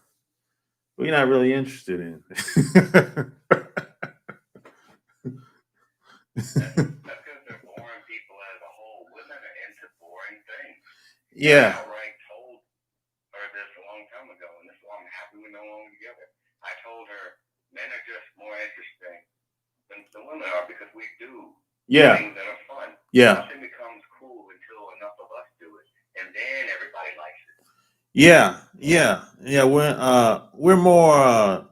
we're not really interested in. That's because they're boring people as a whole. Women are into boring things. Yeah. I outright told her this a long time ago, and this is why I'm happy we're no longer together. I told her men are just more interesting than women are because we do Yeah. things that are fun. Yeah. Nothing becomes cool until enough of us do it, and then everybody likes it. Yeah. Yeah. Yeah. We're more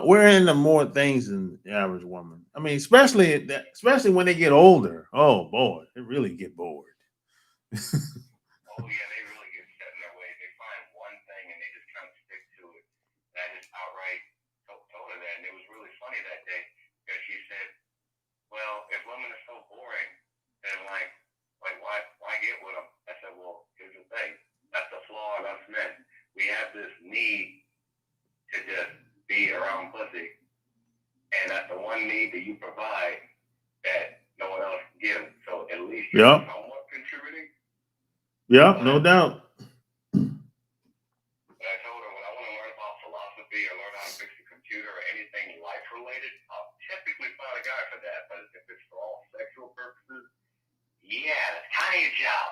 we're into more things than the average woman. I mean, especially when they get older. Oh boy, they really get bored. Oh yeah, they really get set in their ways. They find one thing and they just kind of stick to it. And I just outright told her that, and it was really funny that day because she said, "Well, if women are so boring, then like why get with them?" I said, "Well, here's the thing. That's the flaw in us men. We have this need to just be around pussy, and that's the one need that you provide that no one else gives. So at least you're somewhat contributing." Yep, no doubt. But I told her when I want to learn about philosophy or learn how to fix a computer or anything life related, I'll typically find a guy for that. But if it's for all sexual purposes, yeah, that's kind of your job.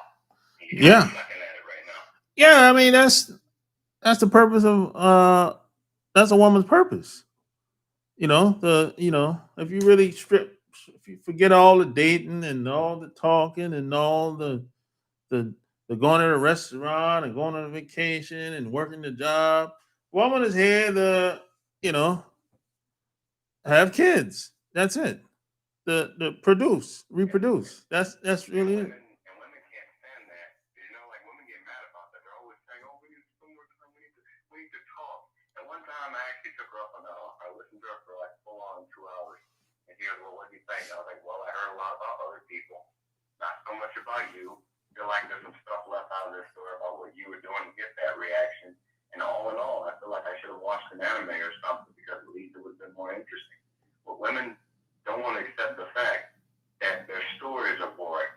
You're sucking at it right now. Yeah, I mean that's the purpose of that's a woman's purpose. If you really if you forget all the dating and all the talking and all the They're going to the restaurant and going on a vacation and working the job. Woman is here to, you know, have kids. That's it. The produce, reproduce. That's really it. And women can't stand that. Like women get mad about that. They're always saying, "Oh, we need some more time. We need to talk." And one time, I actually took her up on that. I listened to her for like full on 2 hours, and she goes, "Well, what do you think?" And I was like, "Well, I heard a lot about other people, not so much about you. Feel like there's some stuff left out of this story about what you were doing to get that reaction. And all in all, I feel like I should have watched an anime or something because at least it would have been more interesting." But women don't want to accept the fact that their stories are boring.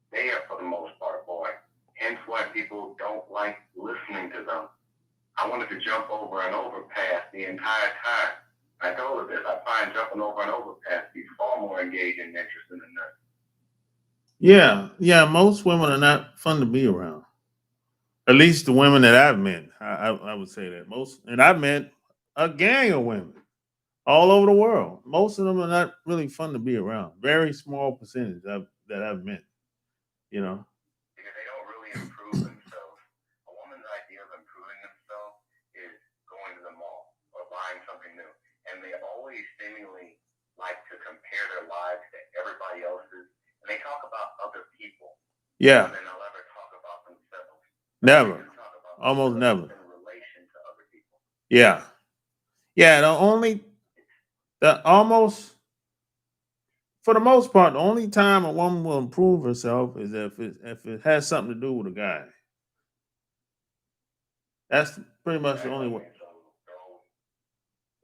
They are, for the most part, boring. Hence why people don't like listening to them. I wanted to jump over an overpass the entire time. I told her this. I find jumping over an overpass to be far more engaging and interesting than this. Yeah, yeah. Most women are not fun to be around. At least the women that I've met, I would say that most, and I've met a gang of women all over the world. Most of them are not really fun to be around. Very small percentage that I've met. You know. Because they don't really improve themselves. A woman's idea of improving themselves is going to the mall or buying something new. And they always seemingly like to compare their lives to everybody else's. And they talk about other people Yeah. more than they'll ever talk about themselves. They Never. do talk about Almost themselves never. in relation to other people. Yeah. Yeah. The almost, for the most part, the only time a woman will improve herself is if it has something to do with a guy. That's pretty much the only way. Exactly. So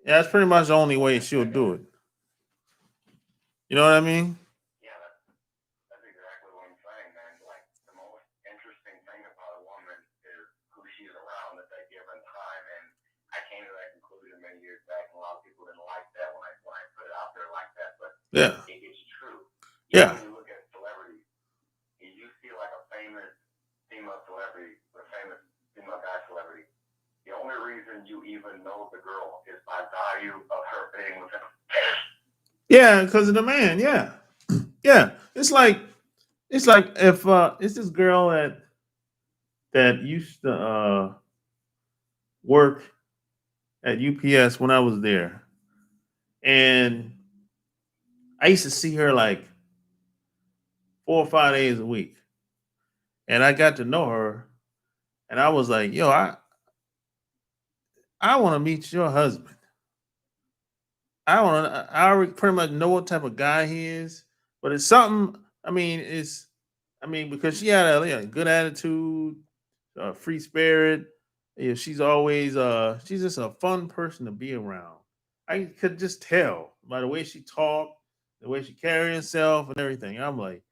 Yeah, that's pretty much the only way she'll do it. You know what I mean? yeah, that's exactly what I'm saying, man. Like the most interesting thing about a woman is who she's around at that given time. And I came to that conclusion many years back, and a lot of people didn't like that when I put it out there like that. But Yeah. it's true. Even Yeah. when you look at celebrities, and you see like a famous female celebrity or famous female guy celebrity, the only reason you even know the girl is by value of her being with him. Yeah, because of the man. Yeah. Yeah. It's like if it's this girl that used to work at UPS when I was there. And I used to see her like 4 or 5 days a week. And I got to know her and I was like, yo, I want to meet your husband. I already pretty much know what type of guy he is, but it's something. Because she had a good attitude, free spirit. Yeah, she's just a fun person to be around. I could just tell by the way she talked, the way she carried herself, and everything. I'm like,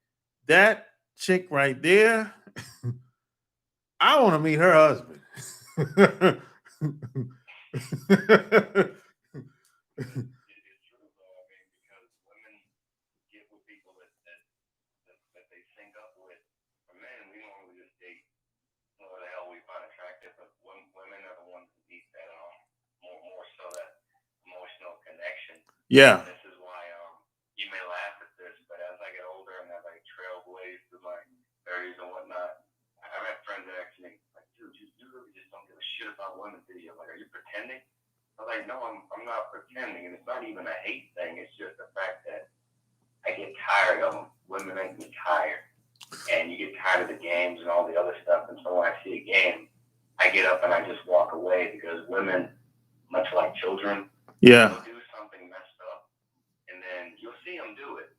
that chick right there. I want to meet her husband. It's true though. I mean, because women get with people that they sync up with. For men, we normally just date what the hell we find attractive, but women are the ones that need that more so that emotional connection. Yeah. And this is why you may laugh at this, but as I get older and as I trailblaze through my 30s and whatnot, I've had friends that actually like, dude, you really just don't give a shit about women, do you? Like, are you pretending? I was like, no, I'm not pretending, and it's not even a hate thing. It's just the fact that I get tired of them. Women make me tired, and you get tired of the games and all the other stuff. And so when I see a game, I get up and I just walk away because women, much like children, Yeah. they'll do something messed up, and then you'll see them do it,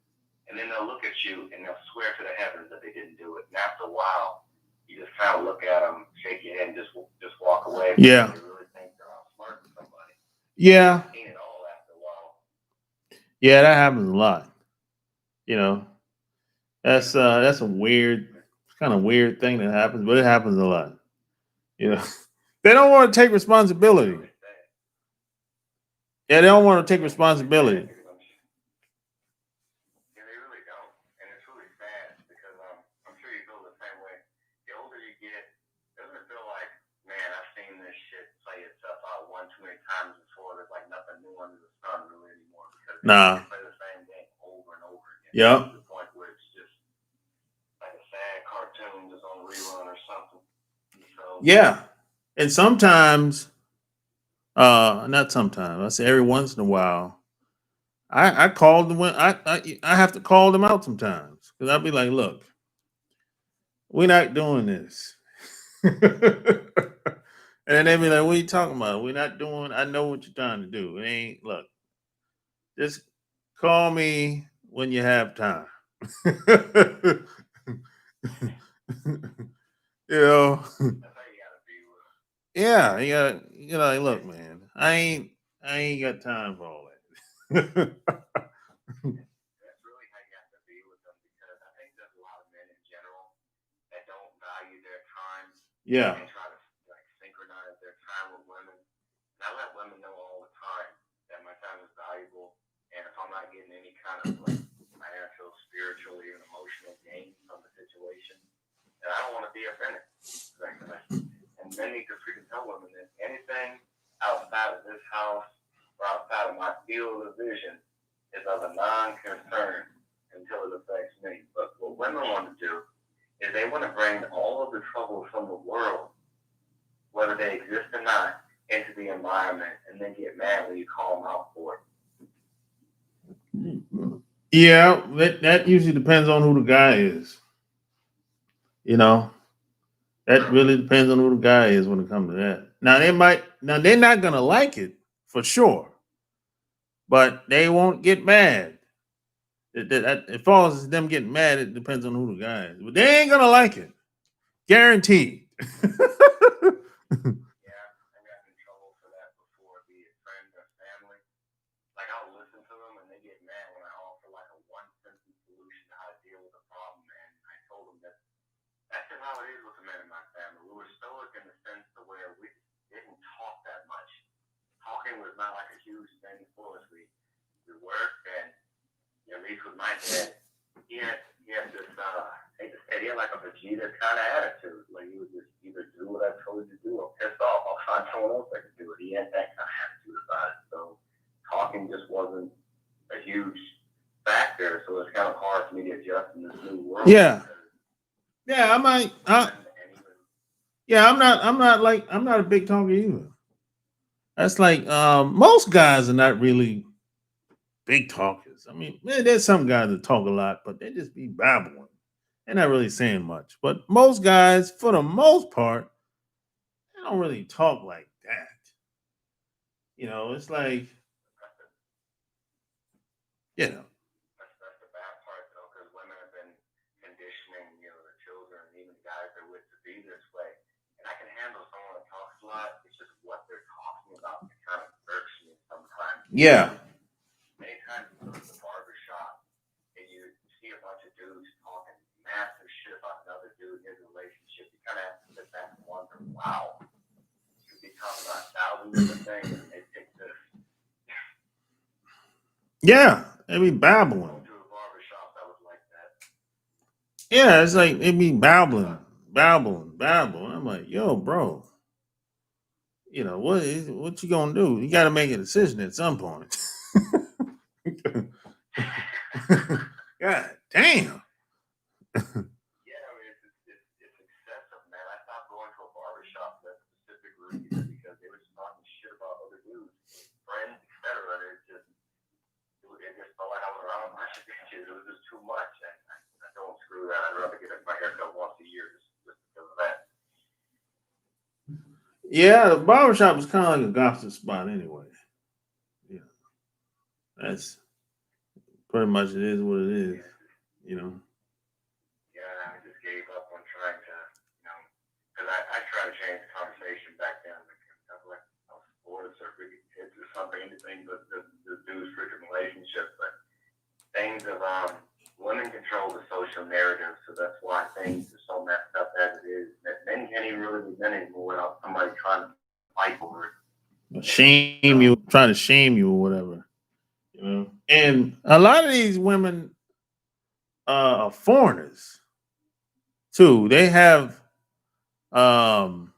and then they'll look at you and they'll swear to the heavens that they didn't do it. And after a while, you just kind of look at them, shake your head, and just walk away. Yeah. They really think they're outsmarting somebody. Yeah. I've seen it all after a while. Yeah, that happens a lot. You know, that's a weird, kind of weird thing that happens, but it happens a lot. You know, they don't want to take responsibility. Really sad. Yeah, they don't want to take It's really sad responsibility. because yeah, they really don't, and it's really sad because I'm sure you feel the same way. The older you get, doesn't it feel like, man, I've seen this shit play itself out one too many times before. There's like nothing new under the sun really anymore because Nah. they play the same game over and over again Yep. to the point where it's just like a sad cartoon just on rerun Yeah. And sometimes, not sometimes, I say every once in a while, I call them when I have to call them out sometimes because I'll be like, look, we're not doing this. And they be like, what are you talking about? We're not doing, I know what you're trying to do. It ain't, look, just call me when you have time. you know, That's how you gotta be with them. yeah, like, look, man, I ain't got time for all that. That's really how you have to be with them because I think there's a lot of men in general that don't value their time Yeah. and try to like synchronize their time with women. And I let women know all the time that my time is valuable, and if I'm not getting any kind of like financial, spiritual, even emotional gain from the situation, then I don't want to be offended. And men need to freaking tell women that anything outside of this house or outside of my field of vision is of a non-concern until it affects me. But what women want to do is they want to bring all of the trouble from the world, whether they exist or not, into the environment and then get mad when you call them out for it. Yeah, that usually depends on who the guy is. You know, that really depends on who the guy is when it comes to that. Now they're not gonna like it for sure, but they won't get mad. As far as them getting mad, it depends on who the guy is. But they ain't gonna like it, guaranteed. Yeah, I got in trouble for that before, be it friends or family. Like I'll listen to them and they get mad when I offer like a one sentence solution to how to deal with a problem. And I told them that that's just how it is with the men in my family. We were stoic in the sense to where we didn't talk that much. Talking was not like a huge thing for us. We worked, and at least with my dad, he had this I hate to say it, he had like a Vegeta kind of attitude. Like he would just either do what I told you to do or piss off. I'll find someone else that can do it. He had that kind of attitude about it. So talking just wasn't a huge factor. So it's kind of hard for me to adjust in this new world Yeah, because yeah, I might. women and even Yeah, I'm not a big talker either. That's like most guys are not really big talkers. I mean, man, there's some guys that talk a lot, but they just be babbling. They're not really saying much. But most guys, for the most part, they don't really talk like that. It's like, that's the you know, that's the bad part though, because women have been conditioning, the children and even the guys they're with to be this way. And I can handle someone that talks a lot. It's just what they're talking about that kind of irks me sometimes. yeah, Many times you go to the barber shop and you see a bunch of dudes talking massive shit about another dude and his relationship. You kind of have to sit back and wonder, wow, you could be talking about a thousand different things and they pick this. yeah, they be babbling. Going to a barber shop that was like that. Yeah, it's like they be babbling, babbling, babbling. I'm like, yo, bro, what you gonna do? You got to make a decision at some point. God damn. Yeah, I mean, it's excessive, man. I stopped going to a barber shop for that specific reason because they were just talking shit about other dudes, friends, etc. It just felt like I was around a bunch of bitches. It was just too much, and I don't screw that. I'd rather get my haircut once a year just because of that. Yeah, the barbershop is kind of like a gossip spot anyway. Yeah, that's pretty much it is what it is. Yeah, You know. yeah, I just gave up on trying to, because I tried to change the conversation back then. I was like, sports or kids or something, anything but the dude's freaking relationship. But things of women control the social narrative, so that's why things are so messed up as it is. That men can't even really be men anymore without somebody trying to fight over it. Shame you, trying to shame you or whatever. And a lot of these women are foreigners too. They have um,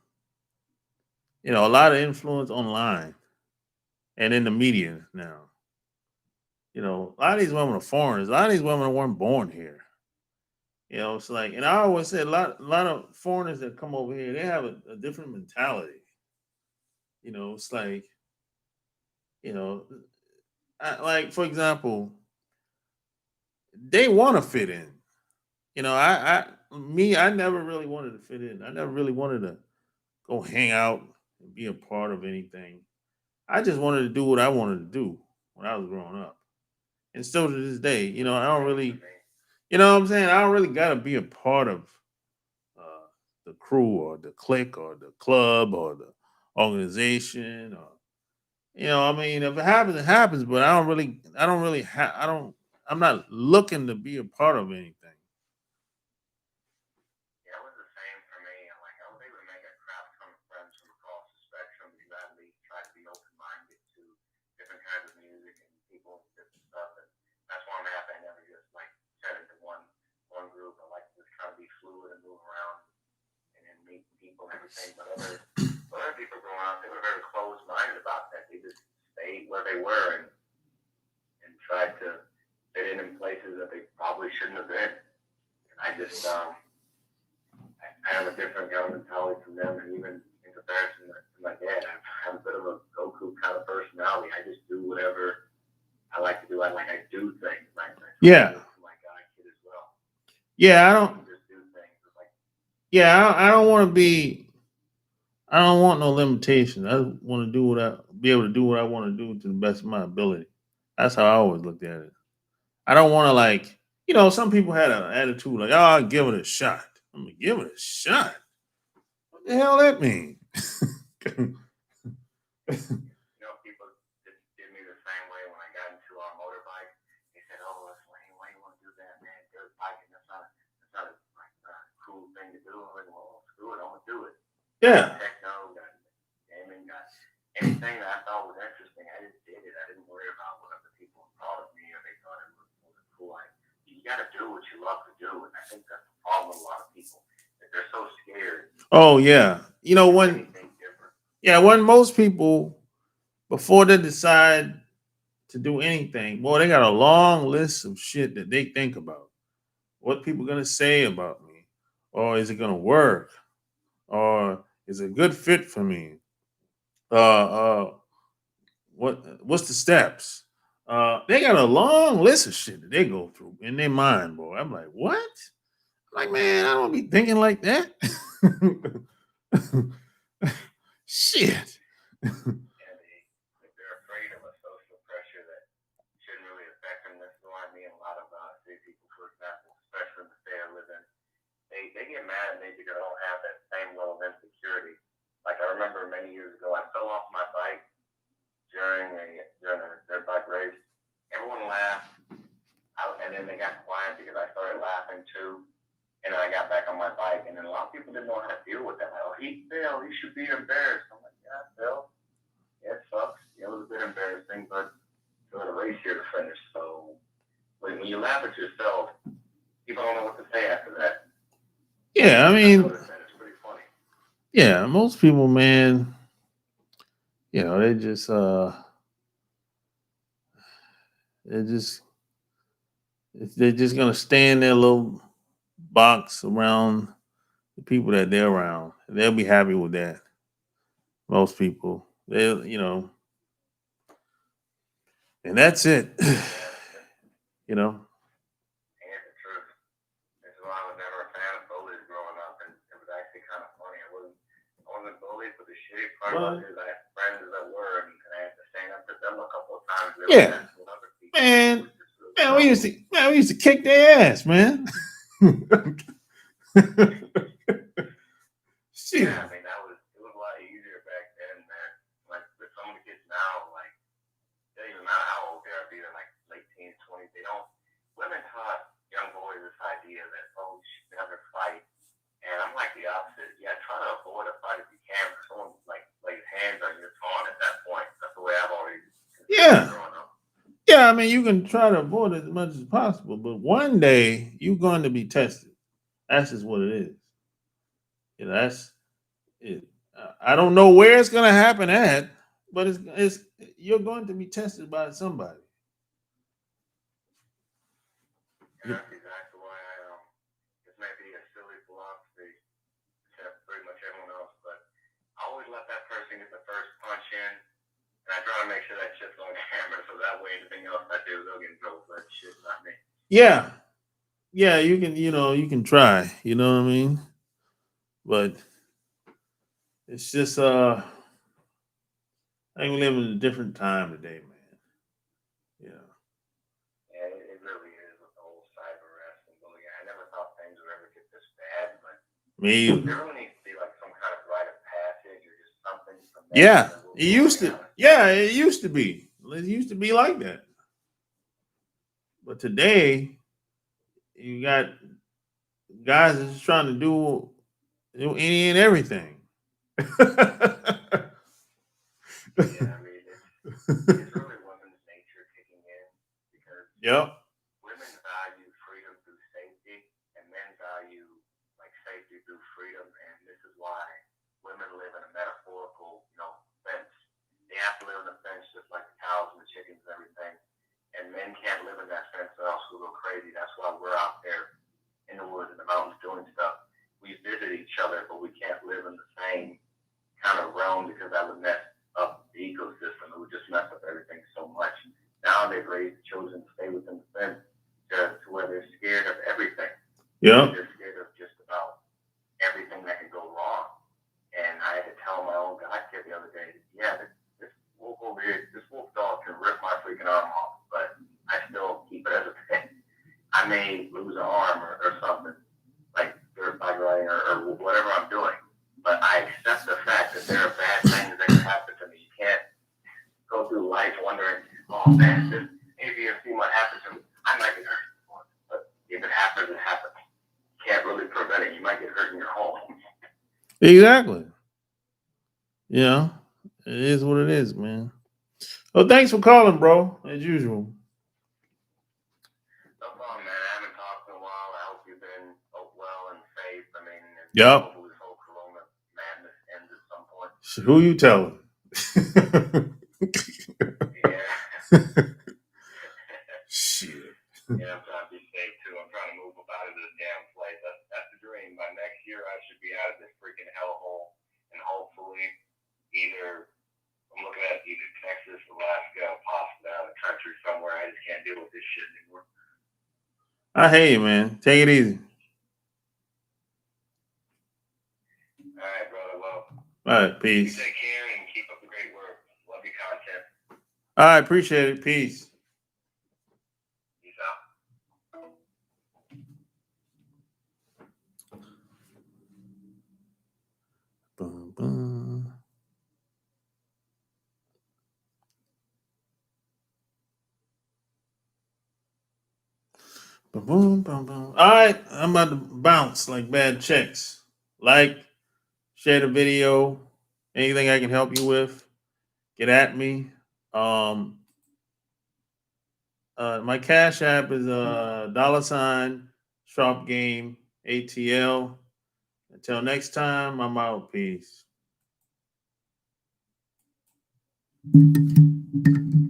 a lot of influence online and in the media now. A lot of these women are foreigners. A lot of these women weren't born here. You know, it's like, and I always say a lot of foreigners that come over here, they have a different mentality. You know, it's like, you know, like for example, they want to fit in. You know, I never really wanted to fit in. I never really wanted to go hang out and be a part of anything. I just wanted to do what I wanted to do when I was growing up. And still to this day, you know, I don't Same for really, me. you know what I'm saying? I don't really got to be a part of uh, the crew or the clique or the club or the organization or, you know, I mean, if it happens, it happens, but I'm not looking to be a part of anything. Yeah, it was the same for me. And like I was able to make a crap ton of friends from across the spectrum because I at least tried to be open minded to different kinds of music and people and different stuff. And that's why I'm happy I never just like set into one group. I like to just kind of be fluid and move around and then meet people and everything. But other people growing up, they were very closed minded about that. They just stayed where they were and tried to fit in places that they probably shouldn't have been. And I just I have a different kind of mentality from them, and even in comparison to my dad, I have a bit of a Goku kind of personality. I just do whatever I like to do. I do things. I try to Yeah. do it to my guy kid as well. Yeah. I don't just do things. It's like, I don't want to be, I don't want no limitations. I want to do be able to do what I want to do to the best of my ability. That's how I always looked at it. I don't want to like, you know, some people had an attitude like, oh, I'll give it a shot. I'm gonna give it a shot. What the hell that mean? people did me the same way when I got into our motorbike. They said, "Oh, why you want to do that, man? Dirt biking. That's not a cool thing to do." I'm like, "Well, screw it. I'm gonna do it." Got Yeah. techno, got gaming, got anything that I thought was interesting. I just did it. I didn't worry about what other people thought of me or they thought it was cool. You got to do what you love to do, and I think that's the problem with a lot of people. That they're so scared Oh yeah. You to know do when anything different. yeah, when most people before they decide to do anything, boy, they got a long list of shit that they think about. What people gonna say about me? Or is it gonna work? Or is it a good fit for me? What's the steps? They got a long list of shit that they go through in their mind, boy. I'm like, what? I'm like, man, I don't be thinking like that. Shit. And they're afraid of a social pressure that shouldn't really affect them. That's why me and a lot of city people, for example, especially in the state I live in, they get mad at me because I don't have that same level of insecurity. Like I remember many years ago, I fell off my bike during a dirt bike race. Everyone laughed, and then they got quiet because I started laughing too. And then I got back on my bike, and then a lot of people didn't know how to deal with that. Like, oh, he fell. He should be embarrassed. I'm like, yeah, I fell. Yeah, it sucks. Yeah, it was a bit embarrassing, but still had a race here to finish. So when you laugh at yourself, people don't know what to say after that. Yeah, I I've mean, noticed that it's pretty funny. yeah, most people, man, you know, they just they're just gonna stay in their little box around the people that they're around. They'll be happy with that. Most people, they, you know, and that's it. Yeah, that You know, ain't the truth. This is why I was never a fan of bullies growing up, and it was actually kind of funny. I wasn't bullied, but the shitty part about well, it is I had friends that were, and I had to stand up to them a couple of times. They were yeah, messing with other people, and it man, was just really rough. we used to kick their ass, man. Shit. Yeah, I mean it was a lot easier back then, man. Like with some of the kids now, like it doesn't even matter how old they are, be they like late teens, 20s. They don't. Women taught young boys this idea that oh, you should never fight, and I'm like the opposite. Yeah, try to avoid a fight if you can. If someone like lays hands on you, it's on at that point. That's the way I've always considered it Yeah, growing up. yeah. I mean, you can try to avoid it as much as possible, but one day you're going to be tested. That's just what it is. You know, that's it. I don't know where it's going to happen at, but it's you're going to be tested by somebody. And that's exactly why I to get the first punch in. And I try to make sure that shit's on camera, so that way anything else I do, they'll get in trouble for that shit, not me. Yeah. Yeah, you can, you can try, you know what I mean? But it's just I think we live in a different time today, man. Yeah. Yeah, it really is with the whole cyber arrest and bullying. I never thought things would ever get this bad, but Me there either. really needs to be like some kind of rite of passage or just something from that Yeah. that will It go used to. down. Yeah, it used to be. It used to be like that. But today, you got guys that's just trying to do any and everything. Yeah, I mean, it's really women's nature kicking in because Yep. women value freedom through safety, and men value like safety through freedom. And this is why women live in a metaphorical, fence. They have to live in a fence just like the cows and the chickens and everything. And men can't live in that fence or else we'll go crazy. That's why we're out there in the woods and the mountains doing stuff. We visit each other, but we can't live in the same kind of realm because that would mess up the ecosystem. It would just mess up everything so much. Now they've raised children to stay within the fence to where they're scared of everything. Yep. They're scared of just about everything that can go wrong. And I had to tell my own god kid the other day, yeah, this wolf over here, this wolf dog can rip my freaking arm off, but I still keep it as a pet. I may lose an arm or something, like dirt bike riding or whatever I'm doing, but I accept the fact that there are bad things that can happen to me. You can't go through life wondering, oh man, if you see what happened to me, I might get hurt. But if it happens, it happens. You can't really prevent it. You might get hurt in your home. Exactly. Yeah. It is what it is, man. Well, thanks for calling, bro, as usual. No problem, man. I haven't talked in a while. I hope you've been well and safe. I mean, Yep. hopefully this whole corona madness ends at some point. Who you telling? Yeah. Shit. Yeah, I'm trying to be safe too. I'm trying to move up out of this damn place. That's the dream. By next year, I should be out of this freaking hellhole, and hopefully, I'm looking at either Texas, Alaska, possibly out of the country somewhere. I just can't deal with this shit anymore. I hate you, man. Take it easy. All right, brother. Well, All right, you peace. take care and keep up the great work. Love your content. All right, appreciate it. Peace. Peace out. Boom, boom. Boom, boom, boom, boom. All right, I'm about to bounce like bad checks. Like, share the video. Anything I can help you with, get at me. My Cash App is $ Sharp Game ATL. Until next time, I'm out. Peace.